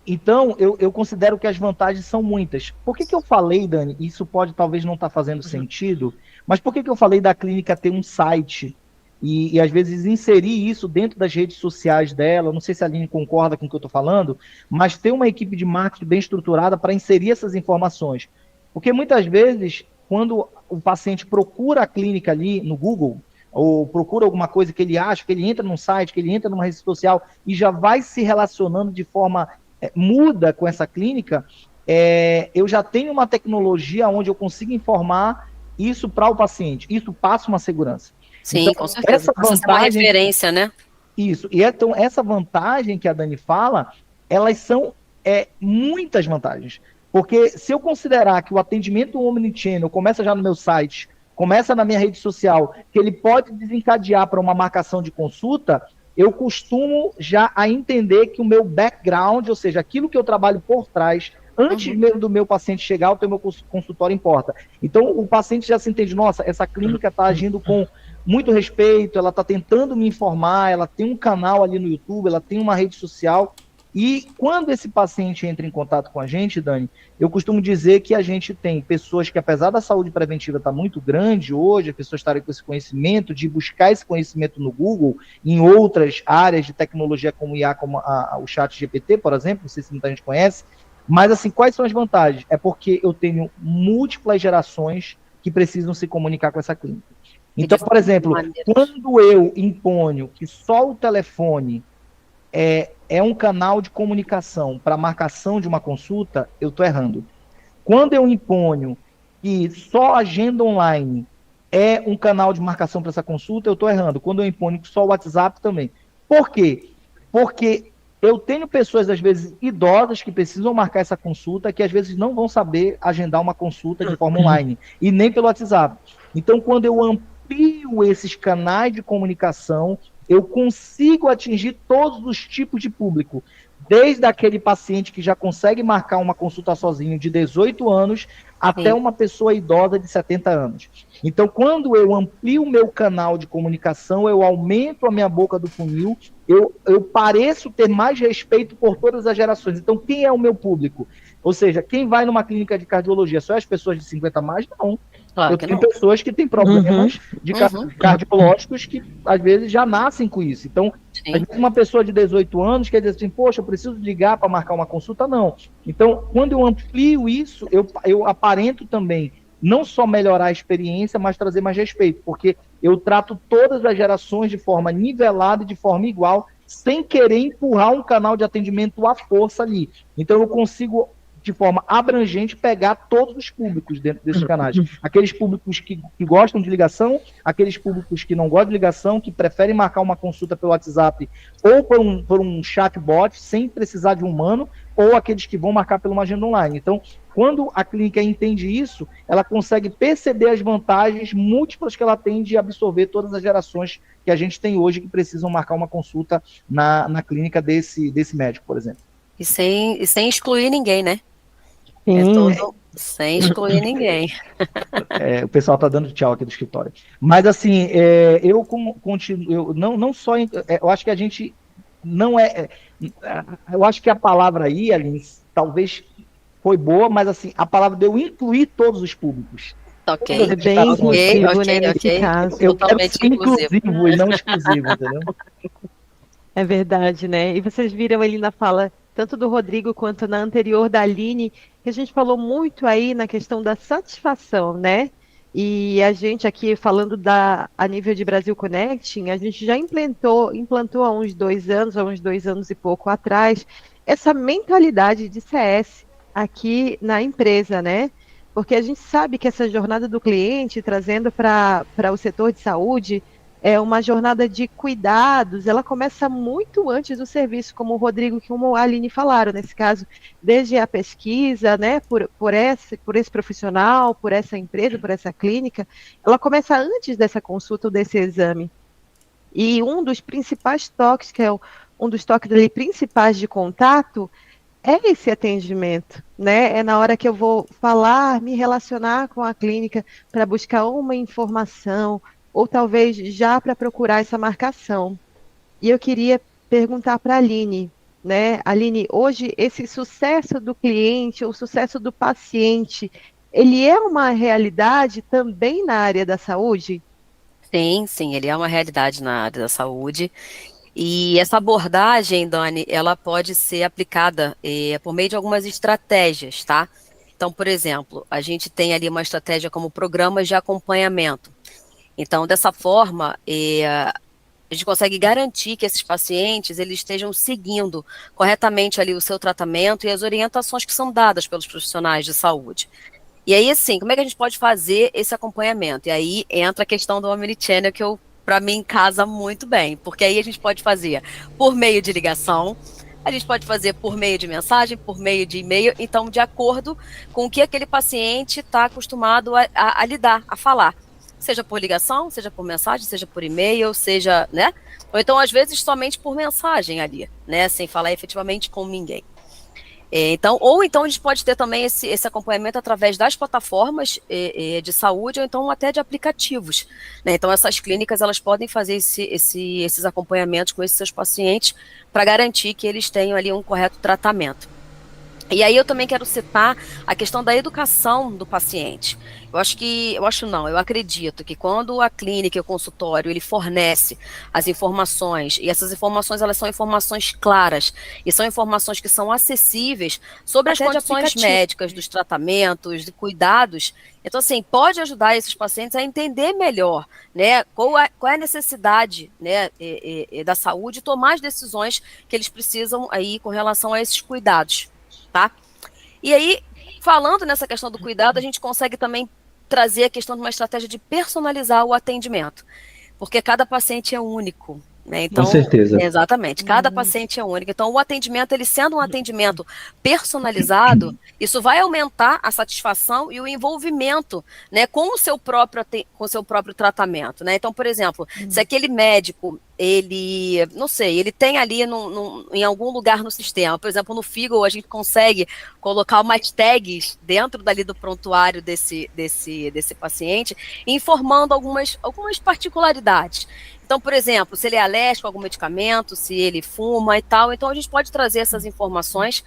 Então, eu considero que as vantagens são muitas. Por que eu falei, Dani, isso pode talvez não estar fazendo sentido, mas por que eu falei da clínica ter um site e às vezes inserir isso dentro das redes sociais dela? Não sei se a Aline concorda com o que eu estou falando, mas ter uma equipe de marketing bem estruturada para inserir essas informações. Porque muitas vezes, quando o paciente procura a clínica ali no Google, ou procura alguma coisa que ele acha, que ele entra num site, que ele entra numa rede social e já vai se relacionando de forma muda com essa clínica, eu já tenho uma tecnologia onde eu consigo informar isso para o paciente. Isso passa uma segurança. Sim, então, com certeza. Essa vantagem, uma referência, né? Isso. E então, essa vantagem que a Dani fala, elas são muitas vantagens. Porque se eu considerar que o atendimento omnichannel começa já no meu site, começa na minha rede social, que ele pode desencadear para uma marcação de consulta, eu costumo já a entender que o meu background, ou seja, aquilo que eu trabalho por trás, antes mesmo do meu paciente chegar, o meu consultório importa. Então, o paciente já se entende, nossa, essa clínica está agindo com muito respeito, ela está tentando me informar, ela tem um canal ali no YouTube, ela tem uma rede social. E quando esse paciente entra em contato com a gente, Dani, eu costumo dizer que a gente tem pessoas que, apesar da saúde preventiva estar muito grande hoje, as pessoas estarem com esse conhecimento, de buscar esse conhecimento no Google, em outras áreas de tecnologia como IA, como o chat GPT, por exemplo, não sei se muita gente conhece, mas assim, quais são as vantagens? É porque eu tenho múltiplas gerações que precisam se comunicar com essa clínica. Então, por exemplo, quando eu imponho que só o telefone é um canal de comunicação para marcação de uma consulta, eu estou errando. Quando eu imponho que só a agenda online é um canal de marcação para essa consulta, eu estou errando. Quando eu imponho que só o WhatsApp também. Por quê? Porque eu tenho pessoas, às vezes, idosas que precisam marcar essa consulta, que às vezes não vão saber agendar uma consulta de forma online, e nem pelo WhatsApp. Então, quando eu amplio esses canais de comunicação, eu consigo atingir todos os tipos de público, desde aquele paciente que já consegue marcar uma consulta sozinho de 18 anos até uma pessoa idosa de 70 anos. Então, quando eu amplio o meu canal de comunicação, eu aumento a minha boca do funil, eu pareço ter mais respeito por todas as gerações. Então, quem é o meu público? Ou seja, quem vai numa clínica de cardiologia? Só as pessoas de 50 a mais? Não. Claro Eu que tenho não. pessoas que têm problemas cardiológicos que, às vezes, já nascem com isso. Então, Sim. às vezes, uma pessoa de 18 anos quer dizer assim, poxa, eu preciso ligar para marcar uma consulta? Não. Então, quando eu amplio isso, eu aparento também não só melhorar a experiência, mas trazer mais respeito, porque eu trato todas as gerações de forma nivelada e de forma igual, sem querer empurrar um canal de atendimento à força ali. Então, eu consigo, de forma abrangente, pegar todos os públicos dentro desses canais. Aqueles públicos que gostam de ligação, aqueles públicos que não gostam de ligação, que preferem marcar uma consulta pelo WhatsApp ou por um chatbot, sem precisar de um humano, ou aqueles que vão marcar pela uma agenda online. Então, quando a clínica entende isso, ela consegue perceber as vantagens múltiplas que ela tem de absorver todas as gerações que a gente tem hoje que precisam marcar uma consulta na clínica desse médico, por exemplo. E sem excluir ninguém, né? Sim. Sem excluir ninguém. O pessoal está dando tchau aqui do escritório. Mas, assim, eu continuo. Não só. Eu acho que a gente não é. Eu acho que a palavra aí, Aline, talvez foi boa, mas, assim, a palavra de eu incluir todos os públicos. Ok. É bem inclusivo, né, nesse caso. Eu quero ser inclusivo e não exclusivo, entendeu? É verdade, né? E vocês viram ali na fala, tanto do Rodrigo quanto na anterior da Aline, que a gente falou muito aí na questão da satisfação, né? E a gente aqui falando a nível de Brasil Connecting, a gente já implantou há uns 2 anos e pouco atrás, essa mentalidade de CS aqui na empresa, né? Porque a gente sabe que essa jornada do cliente, trazendo para o setor de saúde, é uma jornada de cuidados, ela começa muito antes do serviço, como o Rodrigo e como a Aline falaram, nesse caso, desde a pesquisa, né, por esse profissional, por essa empresa, por essa clínica, ela começa antes dessa consulta ou desse exame. E um dos principais toques, que é um dos toques ali principais de contato, é esse atendimento, né? É na hora que eu vou falar, me relacionar com a clínica para buscar uma informação, ou talvez já para procurar essa marcação. E eu queria perguntar para a Aline, né? Aline, hoje esse sucesso do cliente, o sucesso do paciente, ele é uma realidade também na área da saúde? Sim, ele é uma realidade na área da saúde. E essa abordagem, Dani, ela pode ser aplicada por meio de algumas estratégias, tá? Então, por exemplo, a gente tem ali uma estratégia como programas de acompanhamento. Então, dessa forma, a gente consegue garantir que esses pacientes eles estejam seguindo corretamente ali o seu tratamento e as orientações que são dadas pelos profissionais de saúde. E aí, assim, como é que a gente pode fazer esse acompanhamento? E aí entra a questão do Omnichannel, que para mim, casa muito bem, porque aí a gente pode fazer por meio de ligação, a gente pode fazer por meio de mensagem, por meio de e-mail, então, de acordo com o que aquele paciente está acostumado a lidar, a falar. Seja por ligação, seja por mensagem, seja por e-mail, seja, né? Ou então, às vezes, somente por mensagem ali, né? Sem falar efetivamente com ninguém. Ou então a gente pode ter também esse acompanhamento através das plataformas de saúde ou então até de aplicativos, né? Então essas clínicas elas podem fazer esses acompanhamentos com esses seus pacientes para garantir que eles tenham ali um correto tratamento. E aí eu também quero citar a questão da educação do paciente. Eu acredito que quando a clínica e o consultório, ele fornece as informações, e essas informações, elas são informações claras, e são informações que são acessíveis sobre as condições médicas, dos tratamentos, de cuidados. Então, assim, pode ajudar esses pacientes a entender melhor, né, qual é a necessidade, né, da saúde e tomar as decisões que eles precisam aí com relação a esses cuidados. Tá? E aí, falando nessa questão do cuidado, a gente consegue também trazer a questão de uma estratégia de personalizar o atendimento, porque cada paciente é único, né? Então, com certeza. Exatamente, cada paciente é único. Então, o atendimento, ele sendo um atendimento personalizado, isso vai aumentar a satisfação e o envolvimento, né, com o seu próprio tratamento, né? Então, por exemplo, se aquele médico ele, não sei, ele tem ali em algum lugar no sistema. Por exemplo, no Figgle, a gente consegue colocar umas tags dentro dali do prontuário desse paciente, informando algumas particularidades. Então, por exemplo, se ele é alérgico a algum medicamento, se ele fuma e tal, então a gente pode trazer essas informações.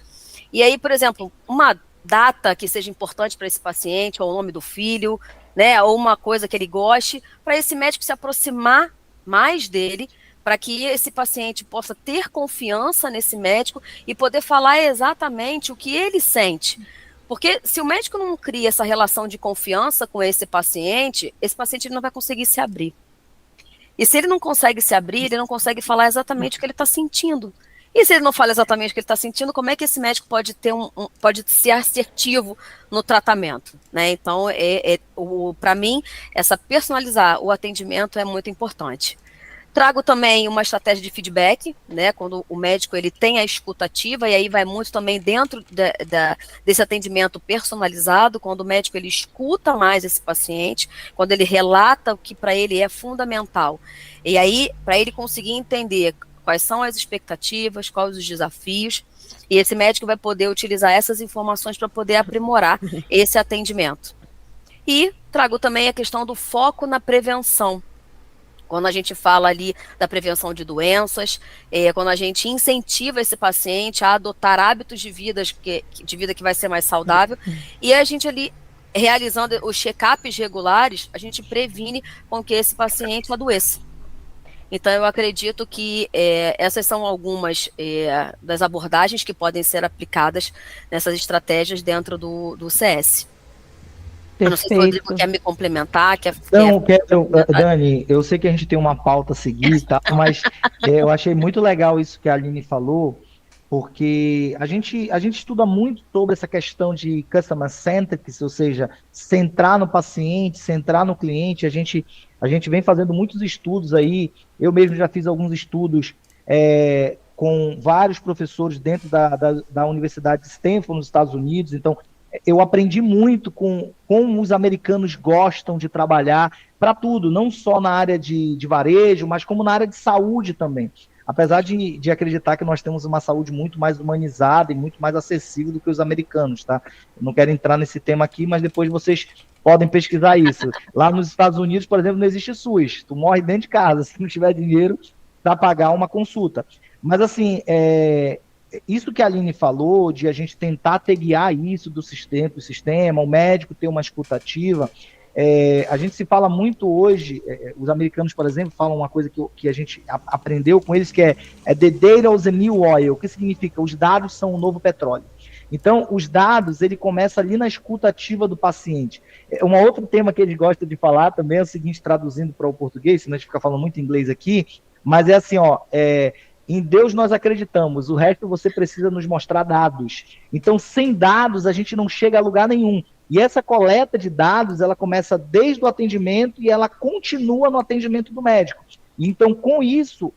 E aí, por exemplo, uma data que seja importante para esse paciente, ou o nome do filho, né, ou uma coisa que ele goste, para esse médico se aproximar mais dele, para que esse paciente possa ter confiança nesse médico e poder falar exatamente o que ele sente. Porque se o médico não cria essa relação de confiança com esse paciente não vai conseguir se abrir. E se ele não consegue se abrir, ele não consegue falar exatamente o que ele está sentindo. E se ele não fala exatamente o que ele está sentindo, como é que esse médico pode ter pode ser assertivo no tratamento, né? Então, para mim, personalizar o atendimento é muito importante. Trago também uma estratégia de feedback, né? Quando o médico ele tem a escuta ativa, e aí vai muito também dentro desse atendimento personalizado, quando o médico ele escuta mais esse paciente, quando ele relata o que para ele é fundamental. E aí, para ele conseguir entender quais são as expectativas, quais os desafios, e esse médico vai poder utilizar essas informações para poder aprimorar esse atendimento. E trago também a questão do foco na prevenção. Quando a gente fala ali da prevenção de doenças, quando a gente incentiva esse paciente a adotar hábitos de vida que vai ser mais saudável, e a gente ali, realizando os check-ups regulares, a gente previne com que esse paciente adoeça. Então, eu acredito que essas são algumas das abordagens que podem ser aplicadas nessas estratégias dentro do CS. Eu não sei se o Rodrigo quer me complementar. Não, Dani, eu sei que a gente tem uma pauta a seguir, tá? Mas eu achei muito legal isso que a Aline falou, porque a gente estuda muito sobre essa questão de customer centric, ou seja, centrar no paciente, centrar no cliente. A gente vem fazendo muitos estudos aí, eu mesmo já fiz alguns estudos com vários professores dentro da Universidade de Stanford, nos Estados Unidos. Então, eu aprendi muito com como os americanos gostam de trabalhar para tudo, não só na área de varejo, mas como na área de saúde também. Apesar de acreditar que nós temos uma saúde muito mais humanizada e muito mais acessível do que os americanos, tá? Eu não quero entrar nesse tema aqui, mas depois vocês podem pesquisar isso. Lá nos Estados Unidos, por exemplo, não existe SUS. Tu morre dentro de casa, se não tiver dinheiro para pagar uma consulta. Mas, assim, isso que a Aline falou, de a gente tentar taguear isso do sistema, o médico ter uma escuta ativa, a gente se fala muito hoje, os americanos, por exemplo, falam uma coisa que a gente aprendeu com eles, que é the data is the new oil. O que significa? Os dados são o novo petróleo. Então, os dados, ele começa ali na escuta ativa do paciente. Um outro tema que eles gostam de falar também é o seguinte, traduzindo para o português, senão a gente fica falando muito inglês aqui, mas é assim, em Deus nós acreditamos, o resto você precisa nos mostrar dados. Então, sem dados, a gente não chega a lugar nenhum. E essa coleta de dados, ela começa desde o atendimento e ela continua no atendimento do médico. Então, com isso,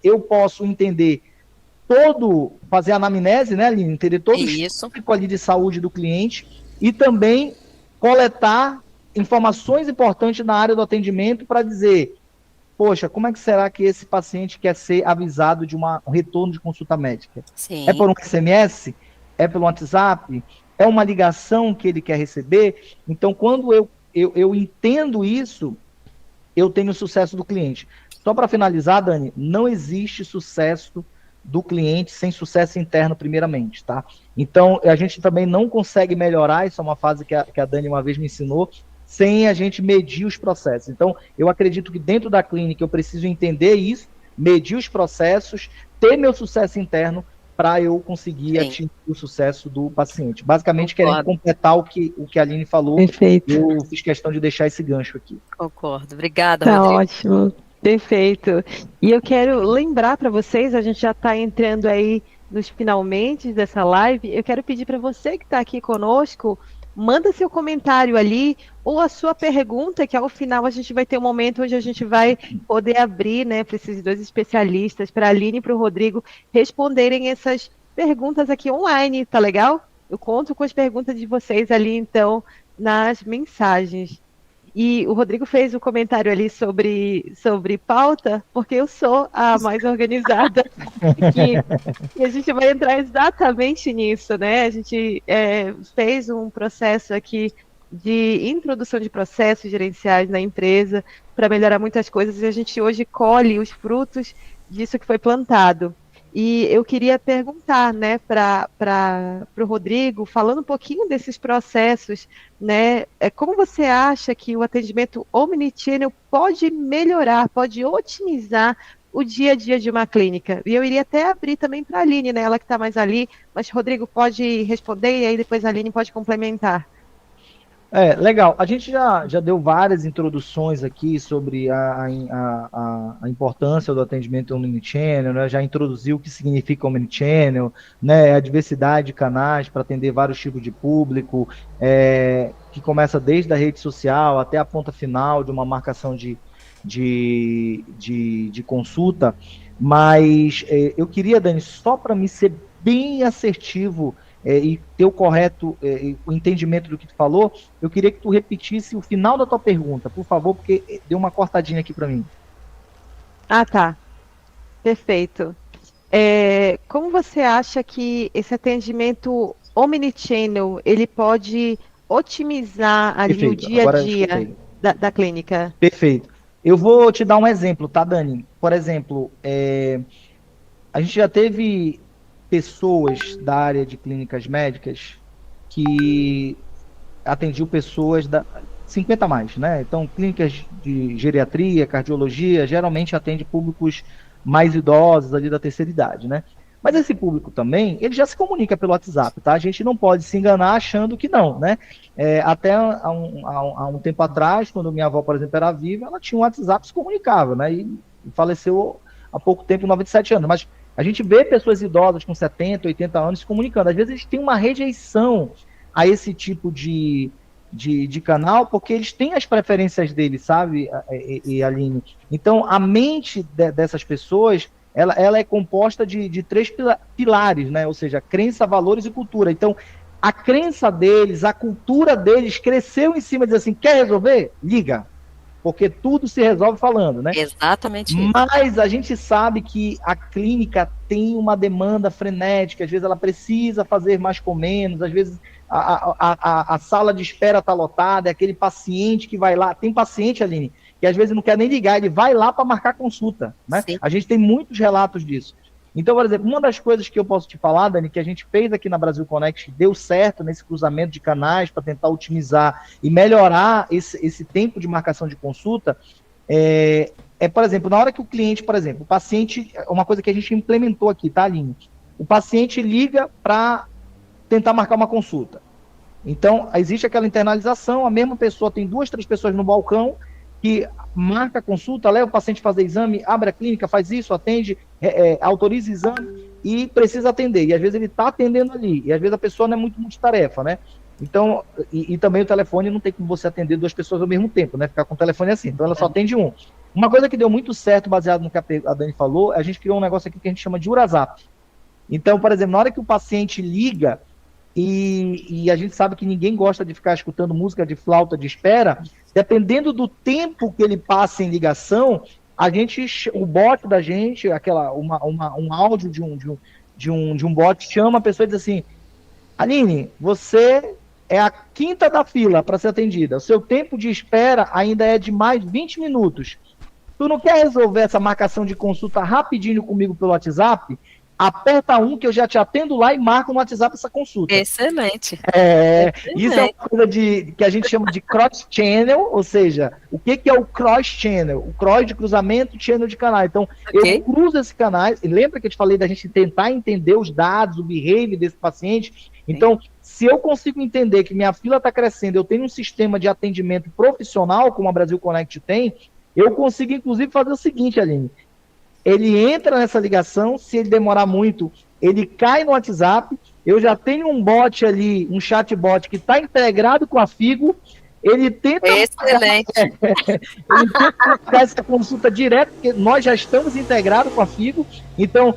eu posso entender fazer a anamnese, né, Aline? Entender todo o histórico ali de saúde do cliente e também coletar informações importantes na área do atendimento para dizer, poxa, como é que será que esse paciente quer ser avisado de um retorno de consulta médica? Sim. É por um SMS? É pelo WhatsApp? É uma ligação que ele quer receber? Então, quando eu entendo isso, eu tenho o sucesso do cliente. Só para finalizar, Dani, não existe sucesso do cliente sem sucesso interno, primeiramente, tá? Então, a gente também não consegue melhorar, isso é uma fase que a Dani uma vez me ensinou, sem a gente medir os processos. Então, eu acredito que dentro da clínica eu preciso entender isso, medir os processos, ter meu sucesso interno para eu conseguir atingir o sucesso do paciente. Basicamente, querendo completar o que a Aline falou, perfeito. Eu fiz questão de deixar esse gancho aqui. Concordo. Obrigada, Rodrigo. Tá ótimo. Perfeito. E eu quero lembrar para vocês, a gente já está entrando aí nos finalmente dessa live, eu quero pedir para você que está aqui conosco, manda seu comentário ali, ou a sua pergunta, que ao final a gente vai ter um momento onde a gente vai poder abrir, né, para esses dois especialistas, para a Aline e para o Rodrigo, responderem essas perguntas aqui online, tá legal? Eu conto com as perguntas de vocês ali, então, nas mensagens. E o Rodrigo fez o comentário ali sobre pauta, porque eu sou a mais organizada aqui. E a gente vai entrar exatamente nisso, né? A gente fez um processo aqui de introdução de processos gerenciais na empresa para melhorar muitas coisas e a gente hoje colhe os frutos disso que foi plantado. E eu queria perguntar, né, para o Rodrigo, falando um pouquinho desses processos, né, como você acha que o atendimento omnichannel pode melhorar, pode otimizar o dia a dia de uma clínica? E eu iria até abrir também para a Aline, né, ela que está mais ali, mas Rodrigo pode responder e aí depois a Aline pode complementar. Legal. A gente já deu várias introduções aqui sobre a importância do atendimento omnichannel, né? Já introduziu o que significa omnichannel, né? A diversidade de canais para atender vários tipos de público, que começa desde a rede social até a ponta final de uma marcação de consulta. Mas eu queria, Dani, só para me ser bem assertivo e ter o correto o entendimento do que tu falou, eu queria que tu repetisse o final da tua pergunta, por favor, porque deu uma cortadinha aqui para mim. Ah, tá. Perfeito. Como você acha que esse atendimento omnichannel, ele pode otimizar ali o Perfeito. dia a Agora eu dia escutei. da clínica? Perfeito. Eu vou te dar um exemplo, tá, Dani? Por exemplo, a gente já teve pessoas da área de clínicas médicas que atendiam pessoas da 50 a mais, né? Então, clínicas de geriatria, cardiologia, geralmente atende públicos mais idosos, ali da terceira idade, né? Mas esse público também, ele já se comunica pelo WhatsApp, tá? A gente não pode se enganar achando que não, né? Até há um tempo atrás, quando minha avó, por exemplo, era viva, ela tinha um WhatsApp, se comunicava, né? E faleceu há pouco tempo, 97 anos. Mas a gente vê pessoas idosas com 70, 80 anos se comunicando. Às vezes eles têm uma rejeição a esse tipo de canal, porque eles têm as preferências deles, sabe, e Aline? Então, a mente dessas pessoas, ela é composta de três pilares, né? Ou seja, crença, valores e cultura. Então, a crença deles, a cultura deles cresceu em cima de dizer assim, quer resolver? Liga. Porque tudo se resolve falando, né? Exatamente isso. Mas a gente sabe que a clínica tem uma demanda frenética, às vezes ela precisa fazer mais com menos, às vezes a sala de espera está lotada, é aquele paciente que vai lá, tem paciente, Aline, que às vezes não quer nem ligar, ele vai lá para marcar consulta, né? Sim. A gente tem muitos relatos disso. Então, por exemplo, uma das coisas que eu posso te falar, Dani, que a gente fez aqui na Brasil Connect, deu certo nesse cruzamento de canais para tentar otimizar e melhorar esse tempo de marcação de consulta, por exemplo, na hora que o cliente, por exemplo, o paciente, uma coisa que a gente implementou aqui, tá, Aline? O paciente liga para tentar marcar uma consulta. Então, existe aquela internalização, a mesma pessoa tem 2, 3 pessoas no balcão que marca a consulta, leva o paciente a fazer exame, abre a clínica, faz isso, atende, autoriza o exame e precisa atender. E às vezes ele está atendendo ali, e às vezes a pessoa não é muito multitarefa, né? Então, e também o telefone não tem como você atender 2 pessoas ao mesmo tempo, né? Ficar com o telefone assim, então ela só atende um. Uma coisa que deu muito certo, baseado no que a Dani falou, a gente criou um negócio aqui que a gente chama de Urazap. Então, por exemplo, na hora que o paciente liga, e a gente sabe que ninguém gosta de ficar escutando música de flauta de espera, dependendo do tempo que ele passa em ligação, o bot da gente, um áudio de um bot chama a pessoa e diz assim, Aline, você é a 5ª da fila para ser atendida, o seu tempo de espera ainda é de mais 20 minutos. Tu não quer resolver essa marcação de consulta rapidinho comigo pelo WhatsApp? Aperta 1 que eu já te atendo lá e marco no WhatsApp essa consulta. Excelente. Isso é uma coisa que a gente chama de cross-channel, ou seja, o que é o cross-channel? O cross de cruzamento, channel de canal. Então, eu cruzo esse canal, e lembra que eu te falei da gente tentar entender os dados, o behavior desse paciente? Então, se eu consigo entender que minha fila está crescendo, eu tenho um sistema de atendimento profissional, como a Brasil Connect tem, eu consigo, inclusive, fazer o seguinte, Aline, ele entra nessa ligação, se ele demorar muito, ele cai no WhatsApp, eu já tenho um bot ali, um chatbot que está integrado com a Figo, ele tenta... Excelente. Ele tenta colocar essa consulta direto, porque nós já estamos integrados com a Figo, então,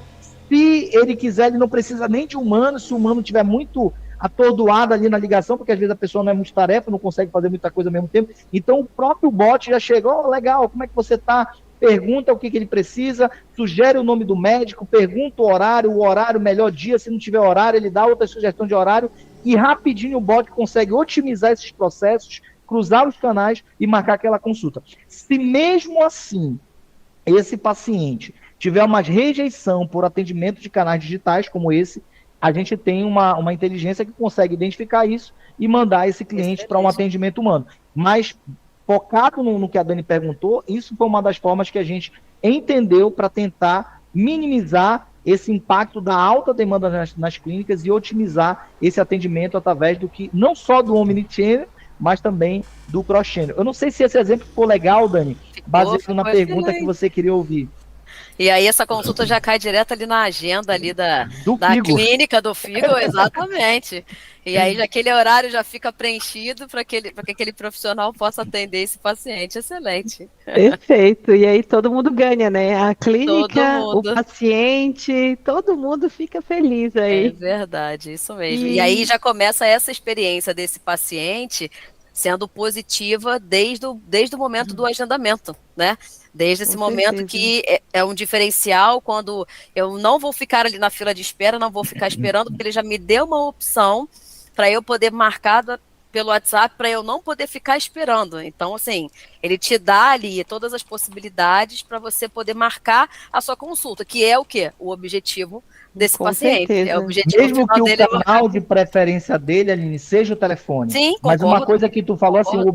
se ele quiser, ele não precisa nem de humano, se o humano estiver muito atordoada ali na ligação, porque às vezes a pessoa não é multitarefa, não consegue fazer muita coisa ao mesmo tempo. Então o próprio bot já chegou, legal, como é que você está? Pergunta o que ele precisa, sugere o nome do médico, pergunta o horário, melhor dia, se não tiver horário, ele dá outra sugestão de horário, e rapidinho o bot consegue otimizar esses processos, cruzar os canais e marcar aquela consulta. Se mesmo assim esse paciente tiver uma rejeição por atendimento de canais digitais como esse, a gente tem uma inteligência que consegue identificar isso e mandar esse cliente para um atendimento humano. Mas, focado no que a Dani perguntou, isso foi uma das formas que a gente entendeu para tentar minimizar esse impacto da alta demanda nas clínicas e otimizar esse atendimento através do que, não só do Omnichannel, mas também do Cross-Channel. Eu não sei se esse exemplo ficou legal, Dani, baseado na pergunta que você queria ouvir. E aí essa consulta já cai direto ali na agenda ali da clínica do Figo, exatamente. E aí aquele horário já fica preenchido para que aquele profissional possa atender esse paciente. Excelente. Perfeito. E aí todo mundo ganha, né? A clínica, o paciente, todo mundo fica feliz aí. É verdade, isso mesmo. E aí já começa essa experiência desse paciente sendo positiva desde o momento do agendamento, né? Desde esse momento que é um diferencial, quando eu não vou ficar ali na fila de espera, não vou ficar esperando, porque ele já me deu uma opção para eu poder marcar pelo WhatsApp, para eu não poder ficar esperando. Então, assim, ele te dá ali todas as possibilidades para você poder marcar a sua consulta, que é o quê? O objetivo desse paciente. É o objetivo mesmo que o canal de preferência dele, Aline, seja o telefone. Sim, mas uma coisa que tu falou assim, o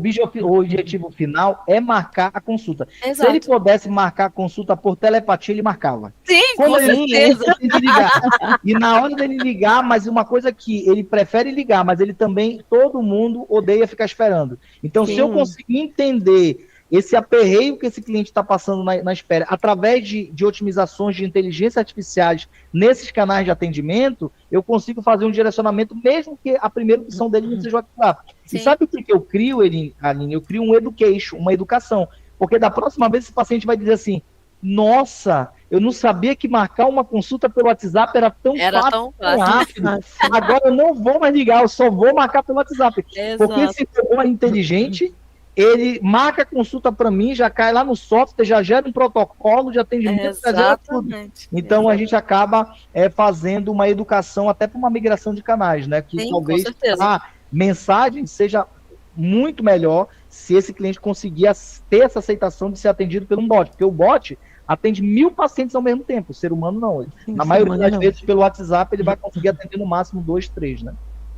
objetivo final é marcar a consulta. Exato. Se ele pudesse marcar a consulta por telepatia, ele marcava. Sim, quando com ele certeza. Ligar. E na hora dele ligar, mas uma coisa que ele prefere ligar, mas ele também, todo mundo odeia ficar esperando. Então, se eu conseguir entender esse aperreio que esse cliente está passando na espera, através de otimizações de inteligência artificiais nesses canais de atendimento, eu consigo fazer um direcionamento, mesmo que a primeira opção dele não seja o WhatsApp. Sim. E sabe o que eu crio, Aline? Eu crio um education, uma educação. Porque da próxima vez esse paciente vai dizer assim, nossa, eu não sabia que marcar uma consulta pelo WhatsApp era tão fácil, tão rápido. Agora eu não vou mais ligar, eu só vou marcar pelo WhatsApp. Exato. Porque esse robô é inteligente, ele marca a consulta para mim, já cai lá no software, já gera um protocolo de atendimento, já gera tudo. Então a gente acaba fazendo uma educação até para uma migração de canais, né? Que talvez a mensagem seja muito melhor se esse cliente conseguir ter essa aceitação de ser atendido por um bot, porque o bot atende 1000 pacientes ao mesmo tempo, o ser humano não. Na maioria das vezes, pelo WhatsApp, ele vai conseguir atender no máximo 2, 3, né?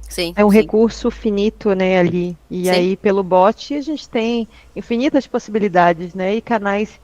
Sim, é um recurso finito, né, ali. E aí, pelo bot, a gente tem infinitas possibilidades, né? E canais,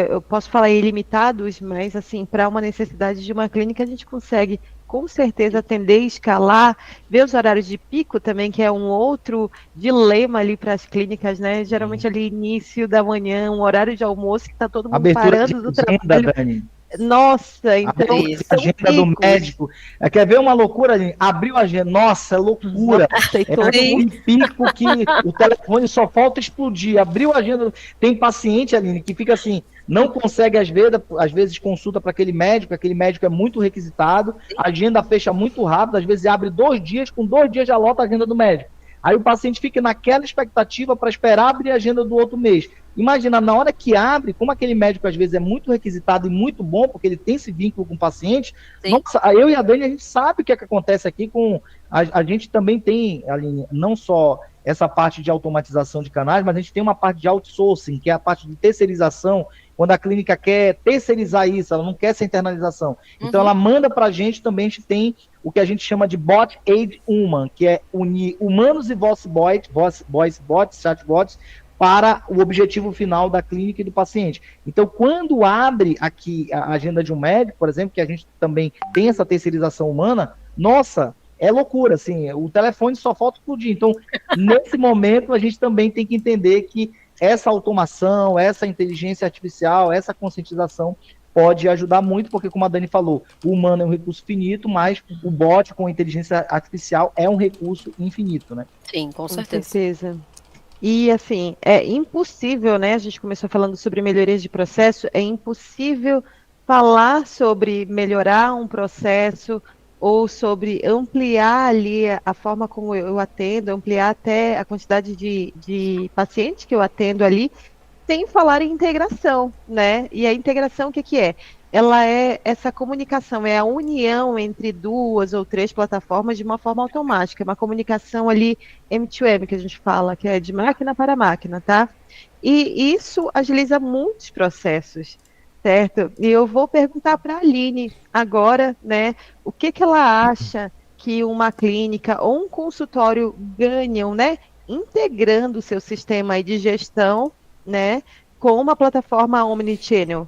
eu posso falar ilimitados, mas, assim, para uma necessidade de uma clínica, a gente consegue, com certeza, atender, escalar, ver os horários de pico também, que é um outro dilema ali para as clínicas, né? Geralmente, ali, início da manhã, um horário de almoço, que está todo mundo parando do trabalho. Dani. Nossa, então a agenda do médico. Quer ver uma loucura, Aline? Abriu a agenda, nossa, é loucura. É um pico que o telefone só falta explodir. Abriu a agenda. Tem paciente, Aline, que fica assim, não consegue às vezes consulta para aquele médico é muito requisitado, a agenda fecha muito rápido, às vezes abre 2 dias, com 2 dias já lota a agenda do médico. Aí o paciente fica naquela expectativa para esperar abrir a agenda do outro mês. Imagina, na hora que abre, como aquele médico às vezes é muito requisitado e muito bom, porque ele tem esse vínculo com o paciente, eu e a Dani, a gente sabe o que é que acontece aqui com... A gente também tem, Aline, não só essa parte de automatização de canais, mas a gente tem uma parte de outsourcing, que é a parte de terceirização, quando a clínica quer terceirizar isso, ela não quer essa internalização. Então, ela manda para a gente também, a gente tem o que a gente chama de Bot Aid Human, que é unir humanos e voice bots, chatbots, para o objetivo final da clínica e do paciente. Então, quando abre aqui a agenda de um médico, por exemplo, que a gente também tem essa terceirização humana, nossa, é loucura, assim, o telefone só falta explodir. Então, nesse momento, a gente também tem que entender que essa automação, essa inteligência artificial, essa conscientização pode ajudar muito, porque, como a Dani falou, o humano é um recurso finito, mas o bot com inteligência artificial é um recurso infinito, né? Sim, com certeza. Com certeza. E, assim, é impossível, né? A gente começou falando sobre melhorias de processo, é impossível falar sobre melhorar um processo ou sobre ampliar ali a forma como eu atendo, ampliar até a quantidade de pacientes que eu atendo ali, sem falar em integração, né? E a integração, o que que é? Ela é essa comunicação, é a união entre duas ou três plataformas de uma forma automática, é uma comunicação ali M2M, que a gente fala, que é de máquina para máquina, tá? E isso agiliza muitos processos, certo? E eu vou perguntar para a Aline agora, né, o que que ela acha que uma clínica ou um consultório ganham, né, integrando o seu sistema aí de gestão, né, com uma plataforma omnichannel.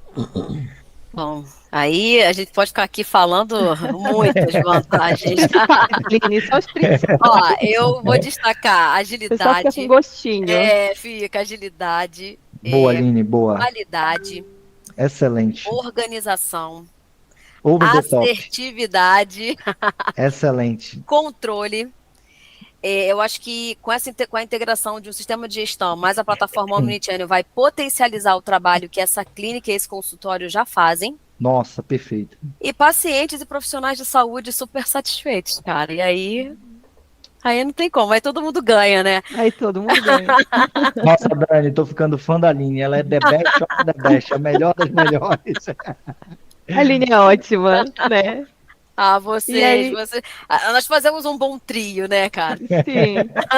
Bom, aí a gente pode ficar aqui falando muitas vantagens. Principais, Aline, só os principais. Ó, eu vou destacar O pessoal fica com agilidade, gostinho. fica agilidade, Boa, Aline, boa. qualidade, Excelente. organização, Over the top. assertividade, Excelente. controle. Eu acho que com a integração de um sistema de gestão, mais a plataforma Omnichannel vai potencializar o trabalho que essa clínica e esse consultório já fazem. Nossa, perfeito. E pacientes e profissionais de saúde super satisfeitos, cara. E aí não tem como, aí todo mundo ganha, né? Aí todo mundo ganha. Nossa, Dani, tô ficando fã da Aline. Ela é the best of the best, a melhor das melhores. A Aline é ótima, né? Ah, E aí, nós fazemos um bom trio, né, cara? sim.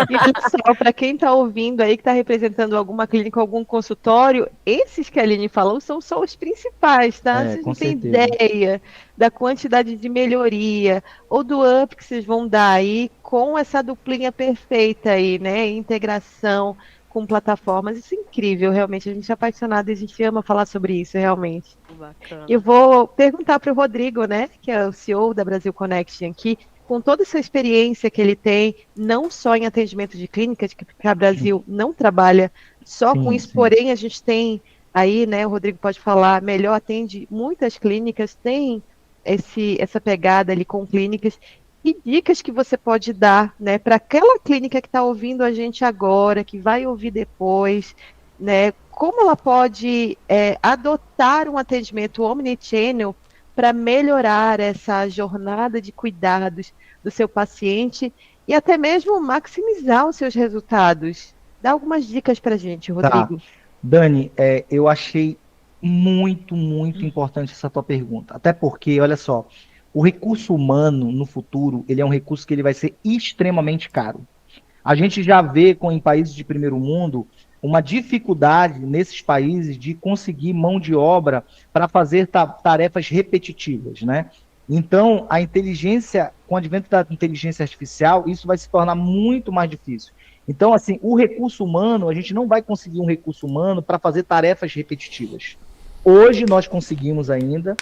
E olha só, para quem está ouvindo aí, que está representando alguma clínica, algum consultório, esses que a Aline falou são só os principais, tá? Vocês Com não têm certeza. ideia da quantidade de melhoria ou do up que vocês vão dar aí com essa duplinha perfeita aí, né? Integração com plataformas. Isso é incrível, realmente. A gente é apaixonado e a gente ama falar sobre isso, realmente. Bacana. Eu vou perguntar para o Rodrigo, né, que é o CEO da Brasil Connection aqui, com toda essa experiência que ele tem, não só em atendimento de clínicas, que a Brasil não trabalha só com isso, porém a gente tem aí, né, o Rodrigo pode falar, melhor atende muitas clínicas, tem essa pegada ali com clínicas. Que dicas que você pode dar, né, para aquela clínica que está ouvindo a gente agora, que vai ouvir depois, né? Como ela pode adotar um atendimento omnichannel para melhorar essa jornada de cuidados do seu paciente e até mesmo maximizar os seus resultados? Dá algumas dicas para a gente, Rodrigo. Tá. Dani, eu achei muito, muito importante essa tua pergunta. Até porque, olha só, o recurso humano no futuro, ele é um recurso que ele vai ser extremamente caro. A gente já vê em países de primeiro mundo uma dificuldade nesses países de conseguir mão de obra para fazer tarefas repetitivas, né? Então, a inteligência, com o advento da inteligência artificial, isso vai se tornar muito mais difícil. Então, assim, o recurso humano, a gente não vai conseguir um recurso humano para fazer tarefas repetitivas. Hoje nós conseguimos ainda,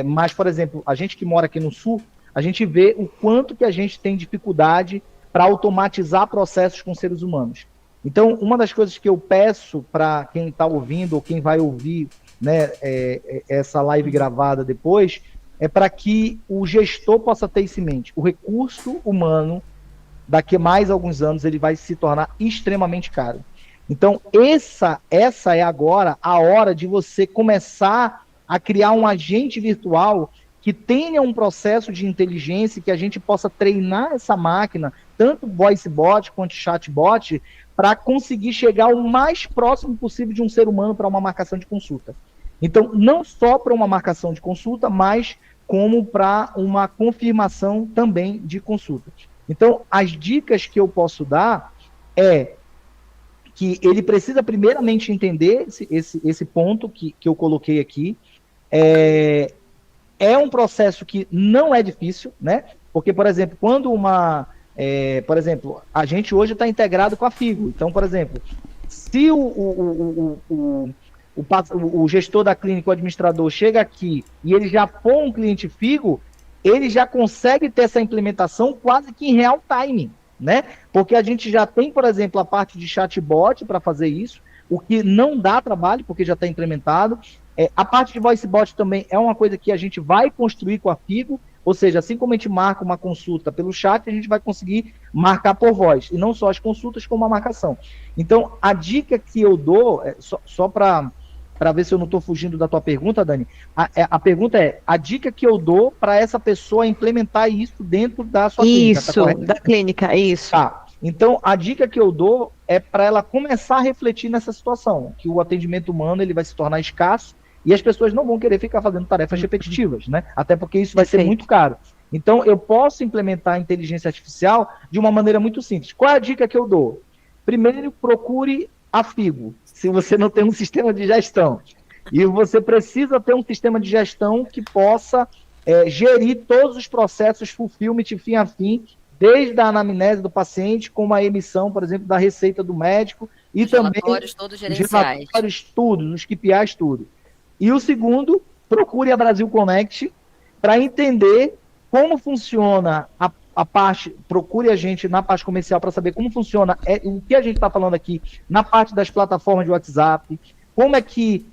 mas, por exemplo, a gente que mora aqui no Sul, a gente vê o quanto que a gente tem dificuldade para automatizar processos com seres humanos. Então, uma das coisas que eu peço para quem está ouvindo ou quem vai ouvir, né, essa live gravada depois, é para que o gestor possa ter isso em mente. O recurso humano, daqui a mais alguns anos, ele vai se tornar extremamente caro. Então, essa é agora a hora de você começar a criar um agente virtual que tenha um processo de inteligência, que a gente possa treinar essa máquina, tanto voice bot quanto chatbot, para conseguir chegar o mais próximo possível de um ser humano para uma marcação de consulta. Então, não só para uma marcação de consulta, mas como para uma confirmação também de consulta. Então, as dicas que eu posso dar é que ele precisa primeiramente entender esse ponto que eu coloquei aqui. É um processo que não é difícil, né? Porque, por exemplo, quando por exemplo, a gente hoje está integrado com a Figo. Então, por exemplo, se o gestor da clínica, o administrador, chega aqui e ele já for um cliente Figo, ele já consegue ter essa implementação quase que em real time, né? Porque a gente já tem, por exemplo, a parte de chatbot para fazer isso, o que não dá trabalho, porque já está implementado. A parte de voice bot também é uma coisa que a gente vai construir com a Figo, ou seja, assim como a gente marca uma consulta pelo chat, a gente vai conseguir marcar por voz, e não só as consultas, como a marcação. Então, a dica que eu dou, só para para ver se eu não estou fugindo da tua pergunta, Dani, a pergunta é, a dica que eu dou para essa pessoa implementar isso dentro da sua clínica, tá Isso, correto? da clínica, isso. Tá. Então, a dica que eu dou é para ela começar a refletir nessa situação, que o atendimento humano ele vai se tornar escasso e as pessoas não vão querer ficar fazendo tarefas repetitivas, né? Até porque isso vai ser muito caro. Então, eu posso implementar a inteligência artificial de uma maneira muito simples. Qual é a dica que eu dou? Primeiro, procure a Figo, se você não tem um sistema de gestão. E você precisa ter um sistema de gestão que possa gerir todos os processos fulfillment, fim a fim, desde a anamnese do paciente, como a emissão, por exemplo, da receita do médico, e os também relatórios todos gerenciais. Os relatórios, tudo, os KPIs, tudo. E o segundo, procure a Brasil Connect para entender como funciona a parte, procure a gente na parte comercial para saber como funciona o que a gente está falando aqui na parte das plataformas de WhatsApp, como é que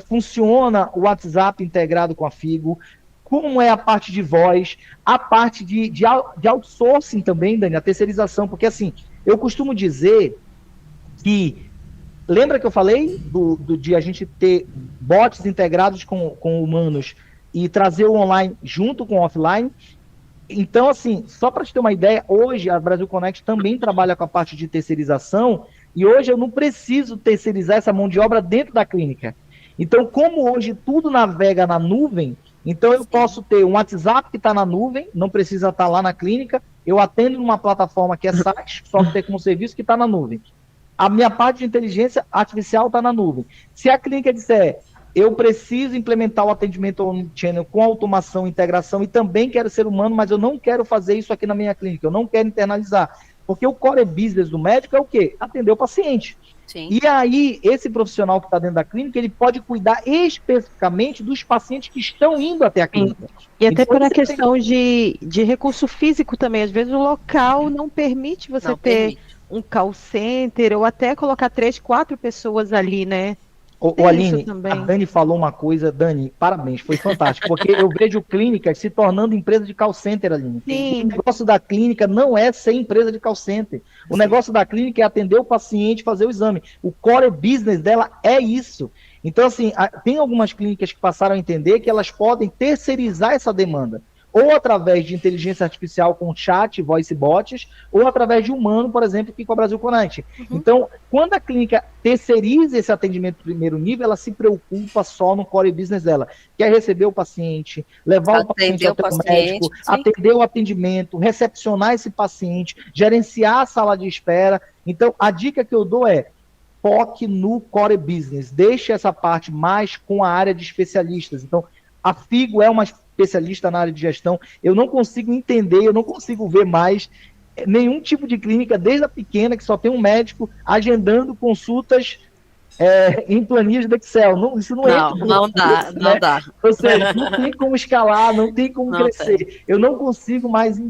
funciona o WhatsApp integrado com a Figo, como é a parte de voz, a parte de outsourcing também, Dani, a terceirização, porque assim, eu costumo dizer que, lembra que eu falei de a gente ter bots integrados com humanos e trazer o online junto com o offline? Então, assim, só para te ter uma ideia, hoje a Brasil Connect também trabalha com a parte de terceirização e hoje eu não preciso terceirizar essa mão de obra dentro da clínica. Então, como hoje tudo navega na nuvem, então eu posso ter um WhatsApp que está na nuvem, não precisa estar lá na clínica, eu atendo numa plataforma que é SaaS, software como serviço, que está na nuvem. A minha parte de inteligência artificial está na nuvem. Se a clínica disser, eu preciso implementar o atendimento omnichannel com automação, integração, e também quero ser humano, mas eu não quero fazer isso aqui na minha clínica, eu não quero internalizar. Porque o core business do médico é o quê? Atender o paciente. Sim. E aí, esse profissional que está dentro da clínica, ele pode cuidar especificamente dos pacientes que estão indo até a clínica. E até por a questão de recurso físico também. Às vezes o local não permite você ter um call center ou até colocar 3, 4 pessoas ali, né? Ô Aline, a Dani falou uma coisa, Dani, parabéns, foi fantástico, porque eu vejo clínicas se tornando empresa de call center, Aline. Sim. O negócio da clínica não é ser empresa de call center. O negócio da clínica é atender o paciente, fazer o exame. O core business dela é isso. Então, assim, tem algumas clínicas que passaram a entender que elas podem terceirizar essa demanda. Ou através de inteligência artificial com chat, voice bots, ou através de humano, por exemplo, aqui com a Brasil Connect. Então, quando a clínica terceiriza esse atendimento de primeiro nível, ela se preocupa só no core business dela, que é receber o paciente, levar o paciente até o médico, atender o atendimento, recepcionar esse paciente, gerenciar a sala de espera. Então, a dica que eu dou é, foque no core business, deixe essa parte mais com a área de especialistas. Então, a Figo é uma especialista na área de gestão, eu não consigo entender, eu não consigo ver mais nenhum tipo de clínica, desde a pequena, que só tem um médico agendando consultas em planilhas do Excel. Não, isso não entra. Não dá, não dá. Ou seja, não tem como escalar, não tem como crescer. Eu não consigo mais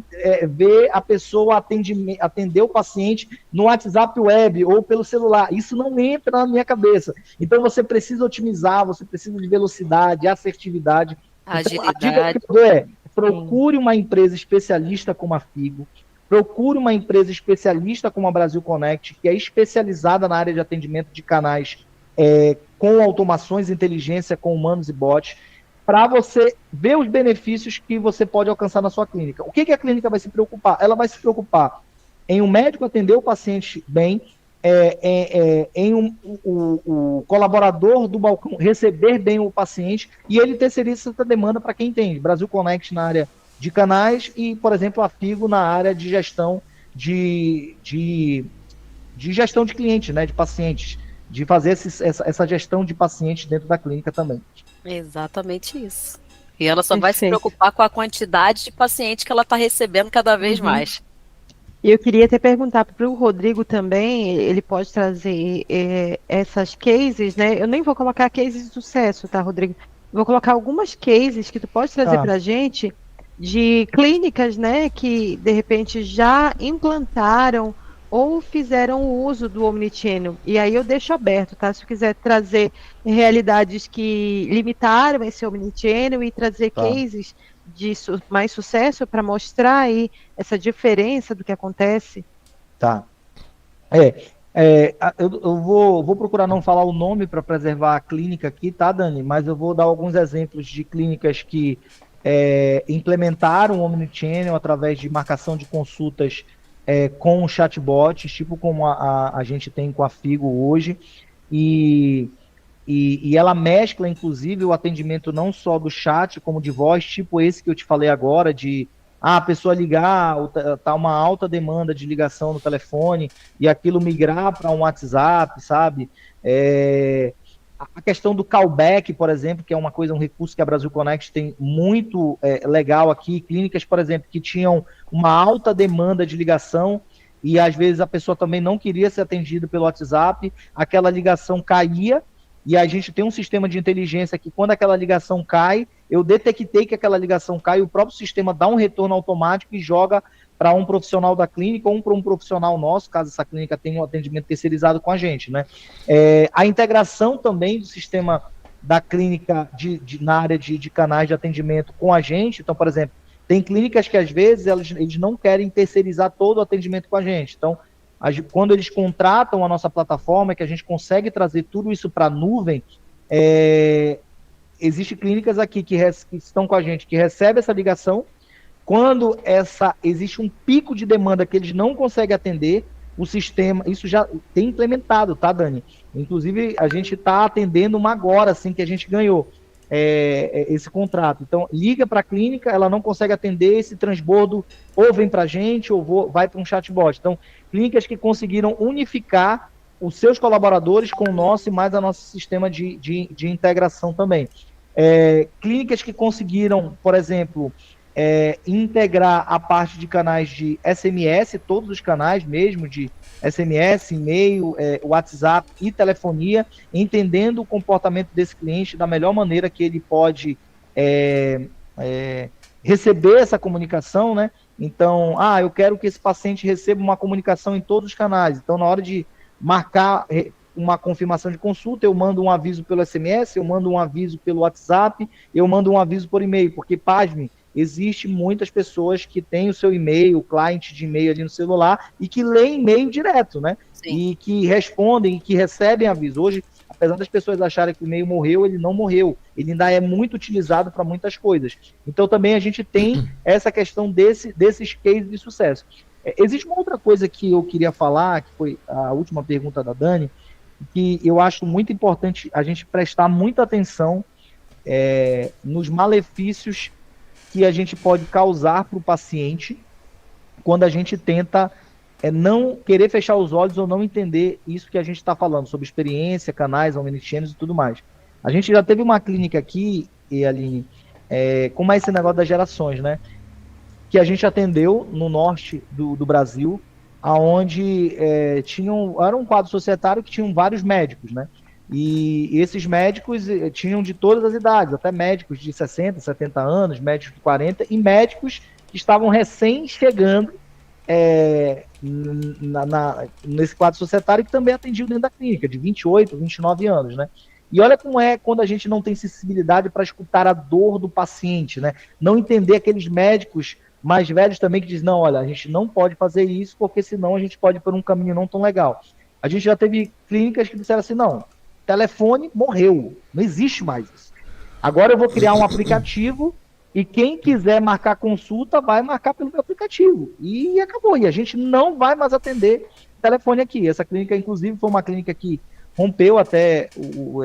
ver a pessoa atender o paciente no WhatsApp web ou pelo celular. Isso não entra na minha cabeça. Então você precisa otimizar, você precisa de velocidade, assertividade. Agilidade. Então, a dica que eu dou é, procure uma empresa especialista como a Figo, procure uma empresa especialista como a Brasil Connect, que é especializada na área de atendimento de canais com automações, inteligência, com humanos e bots, para você ver os benefícios que você pode alcançar na sua clínica. O que a clínica vai se preocupar? Ela vai se preocupar em um médico atender o paciente bem, o colaborador do balcão receber bem o paciente e ele terceiriza essa demanda para quem entende. Brasil Connect na área de canais e, por exemplo, a Figo na área de gestão de gestão de clientes, né, de pacientes, de fazer essa gestão de pacientes dentro da clínica também. Exatamente isso. E ela só vai se preocupar com a quantidade de pacientes que ela está recebendo cada vez mais. E eu queria até perguntar para o Rodrigo também, ele pode trazer essas cases, né? Eu nem vou colocar cases de sucesso, tá, Rodrigo? Vou colocar algumas cases que tu pode trazer para a gente de clínicas, né, que de repente já implantaram ou fizeram o uso do Omnichannel. E aí eu deixo aberto, tá? Se eu quiser trazer realidades que limitaram esse Omnichannel e trazer cases de mais sucesso para mostrar aí essa diferença do que acontece. Tá. Eu vou procurar não falar o nome para preservar a clínica aqui, tá, Dani? Mas eu vou dar alguns exemplos de clínicas que implementaram o Omnichannel através de marcação de consultas com chatbots, tipo como a gente tem com a Figo hoje, e ela mescla, inclusive, o atendimento não só do chat, como de voz, tipo esse que eu te falei agora, de a pessoa ligar, tá uma alta demanda de ligação no telefone, e aquilo migrar para um WhatsApp, sabe? A questão do callback, por exemplo, que é uma coisa, um recurso que a Brasil Connect tem muito legal aqui, clínicas, por exemplo, que tinham uma alta demanda de ligação, e às vezes a pessoa também não queria ser atendida pelo WhatsApp, aquela ligação caía, e a gente tem um sistema de inteligência que quando aquela ligação cai, eu detectei que aquela ligação cai, o próprio sistema dá um retorno automático e joga para um profissional da clínica ou para um profissional nosso, caso essa clínica tenha um atendimento terceirizado com a gente, né? A integração também do sistema da clínica na área de canais de atendimento com a gente. Então, por exemplo, tem clínicas que às vezes eles não querem terceirizar todo o atendimento com a gente. Então, quando eles contratam a nossa plataforma, que a gente consegue trazer tudo isso para a nuvem, existem clínicas aqui que estão com a gente, que recebem essa ligação, quando existe um pico de demanda que eles não conseguem atender, o sistema, isso já tem implementado, tá, Dani? Inclusive, a gente está atendendo uma agora, assim, que a gente ganhou esse contrato. Então, liga para a clínica, ela não consegue atender, esse transbordo ou vem para a gente ou vai para um chatbot. Então, clínicas que conseguiram unificar os seus colaboradores com o nosso e mais a nosso sistema de integração também. Clínicas que conseguiram, por exemplo, integrar a parte de canais de SMS, todos os canais mesmo, de SMS, e-mail, WhatsApp e telefonia, entendendo o comportamento desse cliente da melhor maneira que ele pode receber essa comunicação, né? Então, eu quero que esse paciente receba uma comunicação em todos os canais. Então, na hora de marcar uma confirmação de consulta, eu mando um aviso pelo SMS, eu mando um aviso pelo WhatsApp, eu mando um aviso por e-mail, porque, pasme, existe muitas pessoas que têm o seu e-mail, o cliente de e-mail ali no celular, e que leem e-mail direto, né? Sim. E que respondem, e que recebem aviso. Hoje, apesar das pessoas acharem que o e-mail morreu, ele não morreu. Ele ainda é muito utilizado para muitas coisas. Então, também a gente tem essa questão desses cases de sucesso. Existe uma outra coisa que eu queria falar, que foi a última pergunta da Dani, que eu acho muito importante a gente prestar muita atenção nos malefícios que a gente pode causar para o paciente quando a gente tenta não querer fechar os olhos ou não entender isso que a gente está falando, sobre experiência, canais, omnichannels e tudo mais. A gente já teve uma clínica aqui, Aline, como é esse negócio das gerações, né? Que a gente atendeu no norte do Brasil, aonde era um quadro societário que tinham vários médicos, né? E esses médicos tinham de todas as idades, até médicos de 60, 70 anos, médicos de 40, e médicos que estavam recém-chegando nesse quadro societário, que também atendiam dentro da clínica, de 28, 29 anos, né? E olha como é quando a gente não tem sensibilidade para escutar a dor do paciente, né? Não entender aqueles médicos mais velhos também que dizem, não, olha, a gente não pode fazer isso, porque senão a gente pode ir por um caminho não tão legal. A gente já teve clínicas que disseram assim, não, telefone morreu, não existe mais isso. Agora eu vou criar um aplicativo e quem quiser marcar consulta vai marcar pelo meu aplicativo. E acabou, e a gente não vai mais atender telefone aqui. Essa clínica, inclusive, foi uma clínica que rompeu até o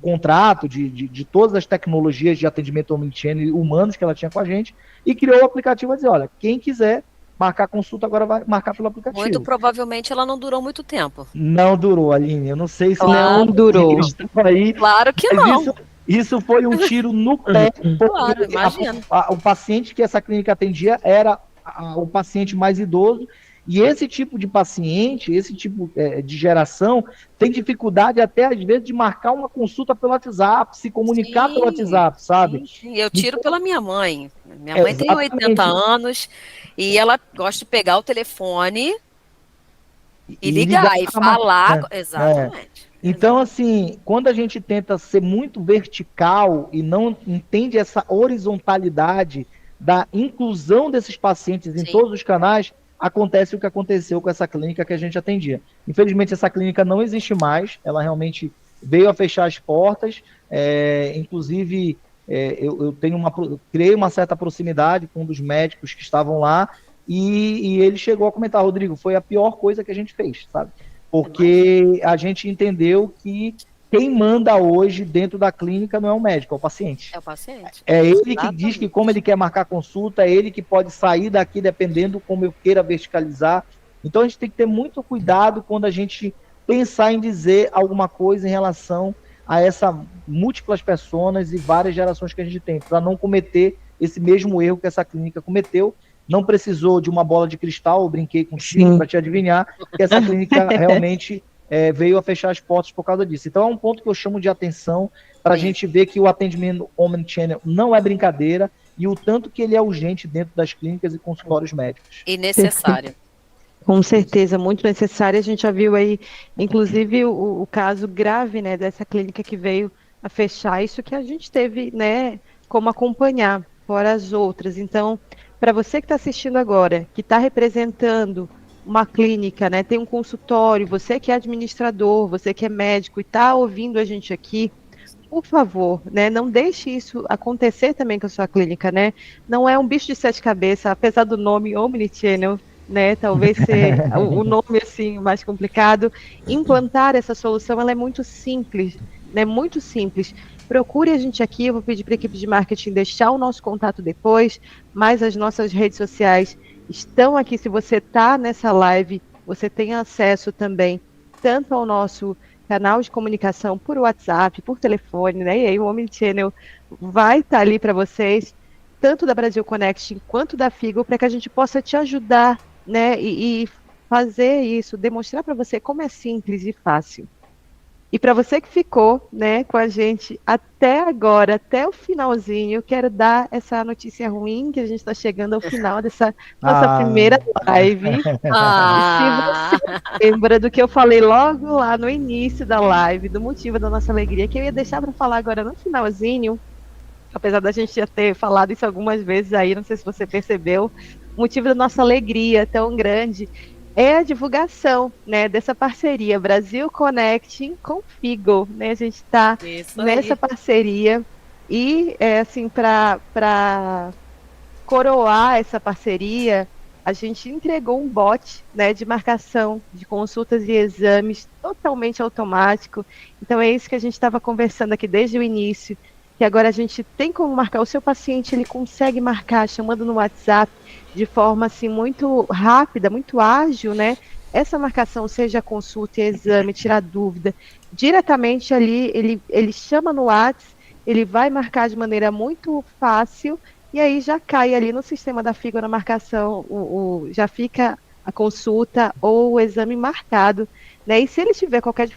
contrato de todas as tecnologias de atendimento omnichannel humanos que ela tinha com a gente e criou o aplicativo a dizer, olha, quem quiser marcar consulta agora vai marcar pelo aplicativo. Muito provavelmente ela não durou muito tempo. Não durou, Aline, eu não sei se não durou. Aí, claro que não. Isso foi um tiro no pé, porque claro, imagina. O paciente que essa clínica atendia era o paciente mais idoso. E esse tipo de paciente, esse tipo de geração, tem dificuldade até, às vezes, de marcar uma consulta pelo WhatsApp, se comunicar pelo WhatsApp, sabe? Sim. Eu tiro pela minha mãe. Minha mãe tem 80 anos e ela gosta de pegar o telefone e ligar e falar. Exatamente. Então, assim, quando a gente tenta ser muito vertical e não entende essa horizontalidade da inclusão desses pacientes em todos os canais, acontece o que aconteceu com essa clínica que a gente atendia. Infelizmente, essa clínica não existe mais, ela realmente veio a fechar as portas, inclusive eu criei uma certa proximidade com um dos médicos que estavam lá, e ele chegou a comentar, Rodrigo, foi a pior coisa que a gente fez, sabe? Porque a gente entendeu que quem manda hoje dentro da clínica não é o médico, é o paciente. É o paciente. É ele que diz que como ele quer marcar consulta, é ele que pode sair daqui dependendo como eu queira verticalizar. Então a gente tem que ter muito cuidado quando a gente pensar em dizer alguma coisa em relação a essa múltiplas pessoas e várias gerações que a gente tem, para não cometer esse mesmo erro que essa clínica cometeu. Não precisou de uma bola de cristal, eu brinquei contigo para te adivinhar, que essa clínica realmente veio a fechar as portas por causa disso. Então é um ponto que eu chamo de atenção para a gente ver que o atendimento omnichannel não é brincadeira e o tanto que ele é urgente dentro das clínicas e consultórios médicos. E necessário. Com certeza, muito necessário. A gente já viu aí, inclusive, o caso grave, né, dessa clínica que veio a fechar, isso que a gente teve, né, como acompanhar, fora as outras. Então, para você que está assistindo agora, que está representando uma clínica, né, tem um consultório, você que é administrador, você que é médico e está ouvindo a gente aqui, por favor, né, não deixe isso acontecer também com a sua clínica, né? Não é um bicho de sete cabeças, apesar do nome Omnichannel, né? Talvez ser o nome assim mais complicado. Implantar essa solução, ela é muito simples, né? Muito simples. Procure a gente aqui, eu vou pedir para a equipe de marketing deixar o nosso contato depois, mas as nossas redes sociais estão aqui. Se você está nessa live, você tem acesso também tanto ao nosso canal de comunicação por WhatsApp, por telefone, né? E aí o Omnichannel vai estar ali para vocês, tanto da Brasil Connect quanto da Figo, para que a gente possa te ajudar, né? E fazer isso, demonstrar para você como é simples e fácil. E para você que ficou, né, com a gente até agora, até o finalzinho, quero dar essa notícia ruim, que a gente está chegando ao final dessa nossa primeira live. E se você lembra do que eu falei logo lá no início da live, do motivo da nossa alegria, que eu ia deixar para falar agora no finalzinho, apesar da gente já ter falado isso algumas vezes aí, não sei se você percebeu, o motivo da nossa alegria tão grande é a divulgação, né, dessa parceria Brasil Connecting com Figo, né? A gente está nessa parceria e assim para coroar essa parceria, a gente entregou um bot, né, de marcação de consultas e exames totalmente automático. Então é isso que a gente estava conversando aqui desde o início, que agora a gente tem como marcar o seu paciente, ele consegue marcar chamando no WhatsApp de forma assim muito rápida, muito ágil, né? Essa marcação, seja consulta, exame, tirar dúvida, diretamente ali ele chama no WhatsApp, ele vai marcar de maneira muito fácil e aí já cai ali no sistema da Figo na marcação, já fica a consulta ou o exame marcado, né? E se ele tiver qualquer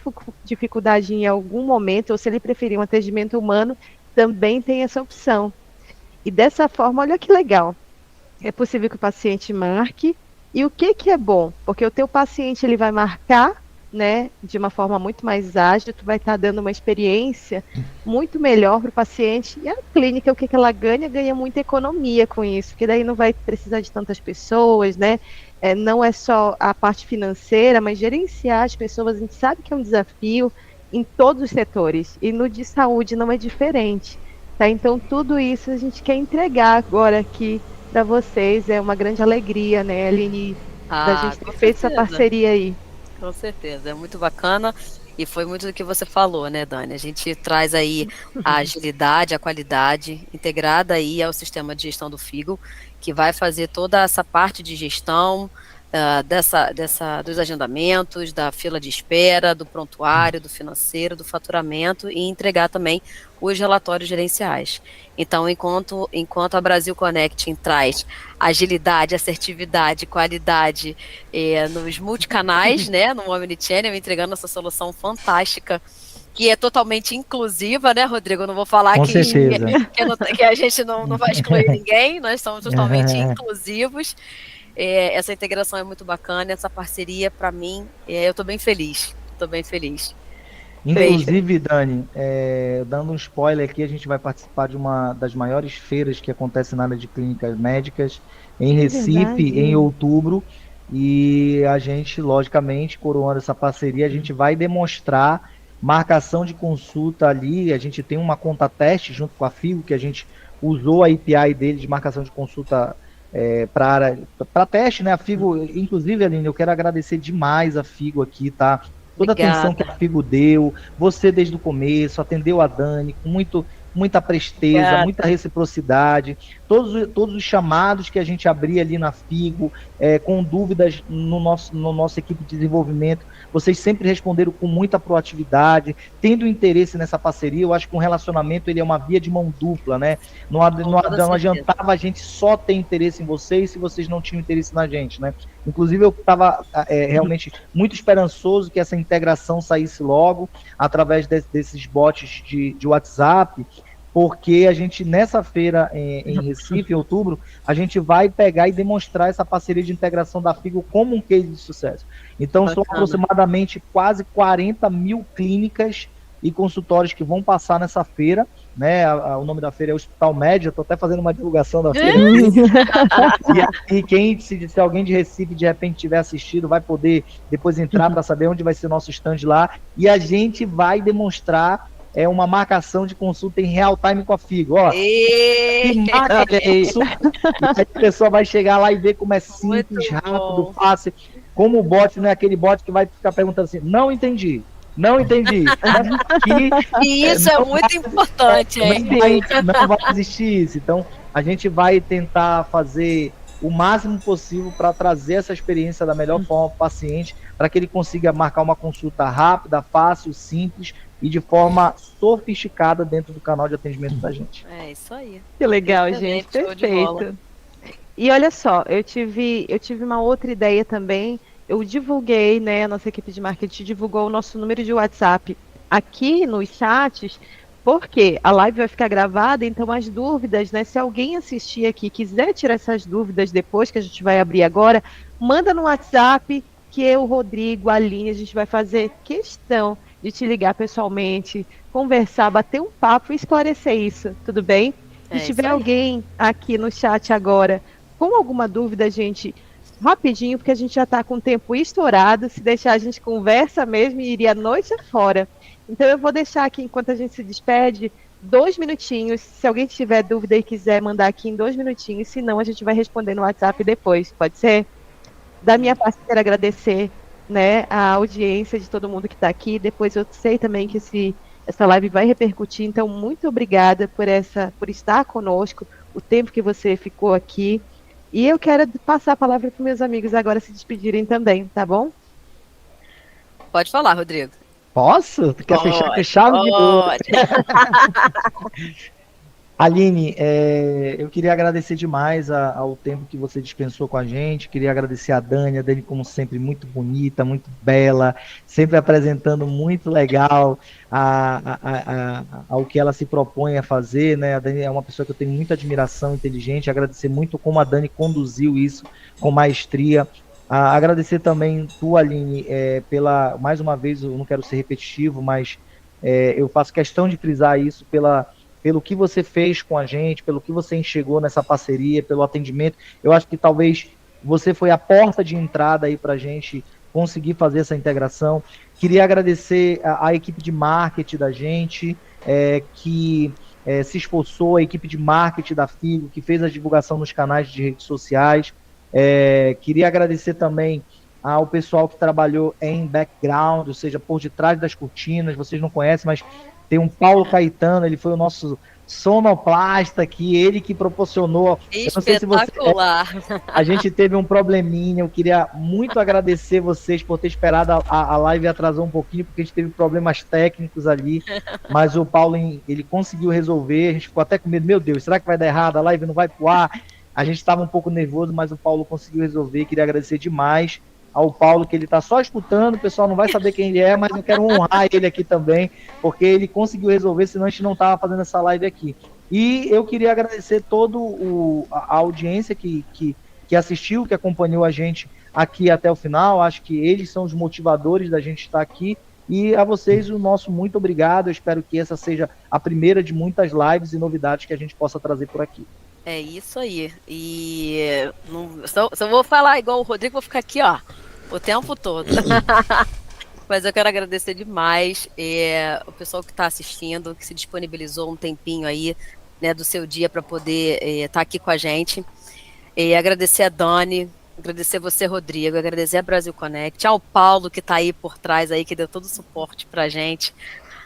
dificuldade em algum momento, ou se ele preferir um atendimento humano, também tem essa opção. E dessa forma, olha que legal. É possível que o paciente marque. E o que é bom? Porque o teu paciente ele vai marcar, né, de uma forma muito mais ágil, tu vai estar dando uma experiência muito melhor para o paciente. E a clínica, o que ela ganha? Ganha muita economia com isso, porque daí não vai precisar de tantas pessoas, né? Não é só a parte financeira, mas gerenciar as pessoas, a gente sabe que é um desafio em todos os setores, e no de saúde não é diferente, tá? Então tudo isso a gente quer entregar agora aqui para vocês, é uma grande alegria, né, Aline, da gente ter feito essa parceria aí. Com certeza, é muito bacana e foi muito do que você falou, né, Dani? A gente traz aí a agilidade, a qualidade integrada aí ao sistema de gestão do Figo, que vai fazer toda essa parte de gestão, dos agendamentos, da fila de espera, do prontuário, do financeiro, do faturamento e entregar também os relatórios gerenciais. Então, enquanto a Brasil Connecting traz agilidade, assertividade, qualidade nos multicanais, né, no Omnichannel, entregando essa solução fantástica, que é totalmente inclusiva, né, Rodrigo? Eu não vou falar que a gente não vai excluir ninguém, nós somos totalmente inclusivos. Essa integração é muito bacana, essa parceria, para mim, eu estou bem feliz. Inclusive, Dani, dando um spoiler aqui, a gente vai participar de uma das maiores feiras que acontece na área de clínicas médicas em Recife, em outubro. E a gente, logicamente, coroando essa parceria, a gente vai demonstrar marcação de consulta ali. A gente tem uma conta teste junto com a Figo, que a gente usou a API dele de marcação de consulta para teste, né? A Figo, inclusive, Aline, eu quero agradecer demais a Figo aqui, tá? Toda a atenção que a Figo deu, você desde o começo, atendeu a Dani com muita presteza, muita reciprocidade, todos os chamados que a gente abria ali na Figo, com dúvidas no nosso equipe de desenvolvimento, vocês sempre responderam com muita proatividade, tendo interesse nessa parceria. Eu acho que um relacionamento ele é uma via de mão dupla, né? Não adiantava a gente só ter interesse em vocês se vocês não tinham interesse na gente, né? Inclusive eu estava realmente muito esperançoso que essa integração saísse logo através desses bots de WhatsApp, porque a gente, nessa feira em Recife, em outubro, a gente vai pegar e demonstrar essa parceria de integração da Figo como um case de sucesso. Então, são aproximadamente quase 40 mil clínicas e consultórios que vão passar nessa feira, né? O nome da feira é Hospital Média, estou até fazendo uma divulgação da feira. Se alguém de Recife de repente tiver assistido, vai poder depois entrar para saber onde vai ser o nosso stand lá, e a gente vai demonstrar uma marcação de consulta em real time com a Figo. Ó, que marca isso. A pessoa vai chegar lá e ver como é simples, rápido, fácil. Como o bot, não é aquele bot que vai ficar perguntando assim, não entendi. E isso é muito importante, hein? Não vai existir isso. Então, a gente vai tentar fazer o máximo possível para trazer essa experiência da melhor forma para o paciente, para que ele consiga marcar uma consulta rápida, fácil, simples e de forma sofisticada dentro do canal de atendimento da gente. É isso aí. Que legal, gente. Perfeito. E olha só, eu tive uma outra ideia também. Eu divulguei, né, a nossa equipe de marketing divulgou o nosso número de WhatsApp aqui nos chats, porque a live vai ficar gravada, então as dúvidas, né, se alguém assistir aqui quiser tirar essas dúvidas depois que a gente vai abrir agora, manda no WhatsApp que eu, o Rodrigo, a Aline, a gente vai fazer questão de te ligar pessoalmente, conversar, bater um papo e esclarecer isso, tudo bem? Se tiver alguém aqui no chat agora com alguma dúvida, gente, rapidinho, porque a gente já está com o tempo estourado, se deixar a gente conversa mesmo e iria a noite afora. Então eu vou deixar aqui, enquanto a gente se despede, 2 minutinhos, se alguém tiver dúvida e quiser mandar aqui em 2 minutinhos, senão a gente vai responder no WhatsApp depois, pode ser? Da minha parte, quero agradecer, né, a audiência de todo mundo que está aqui, depois eu sei também que essa live vai repercutir, então muito obrigada por estar conosco, o tempo que você ficou aqui. E eu quero passar a palavra para meus amigos agora se despedirem também, tá bom? Pode falar, Rodrigo. Posso? Tu quer fechar com chave de ouro? Aline, eu queria agradecer demais ao tempo que você dispensou com a gente, queria agradecer a Dani, como sempre, muito bonita, muito bela, sempre apresentando muito legal ao que ela se propõe a fazer, né? A Dani é uma pessoa que eu tenho muita admiração, inteligente, agradecer muito como a Dani conduziu isso com maestria. Agradecer também tu, Aline, mais uma vez, eu não quero ser repetitivo, mas eu faço questão de frisar isso pelo que você fez com a gente, pelo que você enxergou nessa parceria, pelo atendimento. Eu acho que talvez você foi a porta de entrada aí para a gente conseguir fazer essa integração. Queria agradecer a equipe de marketing da gente, que se esforçou, a equipe de marketing da Figo, que fez a divulgação nos canais de redes sociais. Queria agradecer também ao pessoal que trabalhou em background, ou seja, por detrás das cortinas. Vocês não conhecem, mas tem um Paulo Caetano, ele foi o nosso sonoplasta aqui, ele que proporcionou. Espetacular. A gente teve um probleminha, eu queria muito agradecer vocês por ter esperado a live atrasou um pouquinho, porque a gente teve problemas técnicos ali, mas o Paulo, ele conseguiu resolver, a gente ficou até com medo, meu Deus, será que vai dar errado, a live não vai pro ar? A gente estava um pouco nervoso, mas o Paulo conseguiu resolver, queria agradecer demais ao Paulo, que ele está só escutando, o pessoal não vai saber quem ele é, mas eu quero honrar ele aqui também, porque ele conseguiu resolver, senão a gente não estava fazendo essa live aqui. E eu queria agradecer toda a audiência que assistiu, que acompanhou a gente aqui até o final. Acho que eles são os motivadores da gente estar aqui. E a vocês o nosso muito obrigado. Eu espero que essa seja a primeira de muitas lives e novidades que a gente possa trazer por aqui. É isso aí. E não, se eu vou falar igual o Rodrigo, vou ficar aqui, ó, o tempo todo. Mas eu quero agradecer demais o pessoal que está assistindo, que se disponibilizou um tempinho aí, né, do seu dia para poder estar aqui com a gente. Agradecer a Dani, agradecer você, Rodrigo, agradecer a Brasil Connect, ao Paulo que está aí por trás aí, que deu todo o suporte para a gente.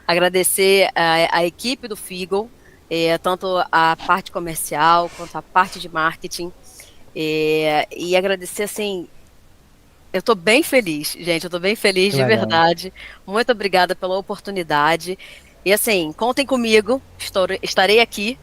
Agradecer a equipe do Figo, tanto a parte comercial quanto a parte de marketing. E agradecer, assim, eu estou bem feliz, gente, eu estou bem feliz Que de legal. verdade. Muito obrigada pela oportunidade. E assim, contem comigo, estarei aqui,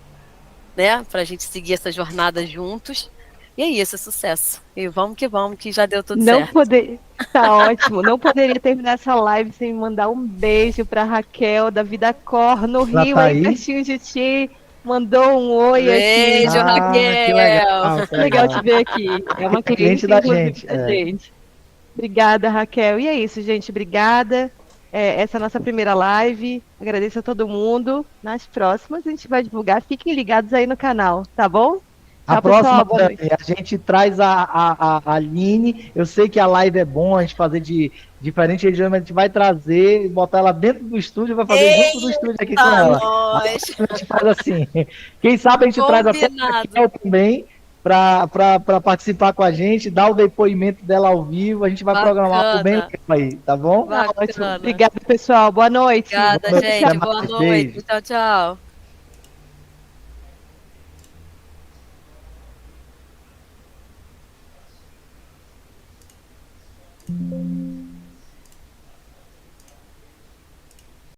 né, para a gente seguir essa jornada juntos. E é isso, é sucesso. E vamos, que já deu tudo Não certo. poder, tá ótimo. Não poderia terminar essa live sem mandar um beijo para Raquel da Vida Cor no Ela Rio, tá aí aí? pertinho de ti. Mandou um oi aqui. Beijo, Ah, que legal, Raquel! que Legal te legal. ver aqui. É uma É cliente cliente, da inclusive, gente. da É. gente. Obrigada, Raquel. E é isso, gente. Obrigada. Essa é a nossa primeira live. Agradeço a todo mundo. Nas próximas a gente vai divulgar. Fiquem ligados aí no canal, tá bom? A Tchau, próxima, pessoal. Boa Dani, noite. a gente traz a Aline. Eu sei que a live é bom a gente fazer de diferente região, mas a gente vai trazer, botar ela dentro do estúdio e vai fazer junto do estúdio aqui com Eita, ela. A nós! próxima a gente faz assim. Quem sabe a gente traz até a Combinado. Raquel também para participar com a gente, dar o depoimento dela ao vivo. A gente vai programar algo bem Bacana, legal aí, tá bom? Tá ótimo. bacana. Obrigada, pessoal. Boa noite. Obrigada, Boa noite, Tchau. até gente. Boa mais. noite. Beijo. Tchau, tchau.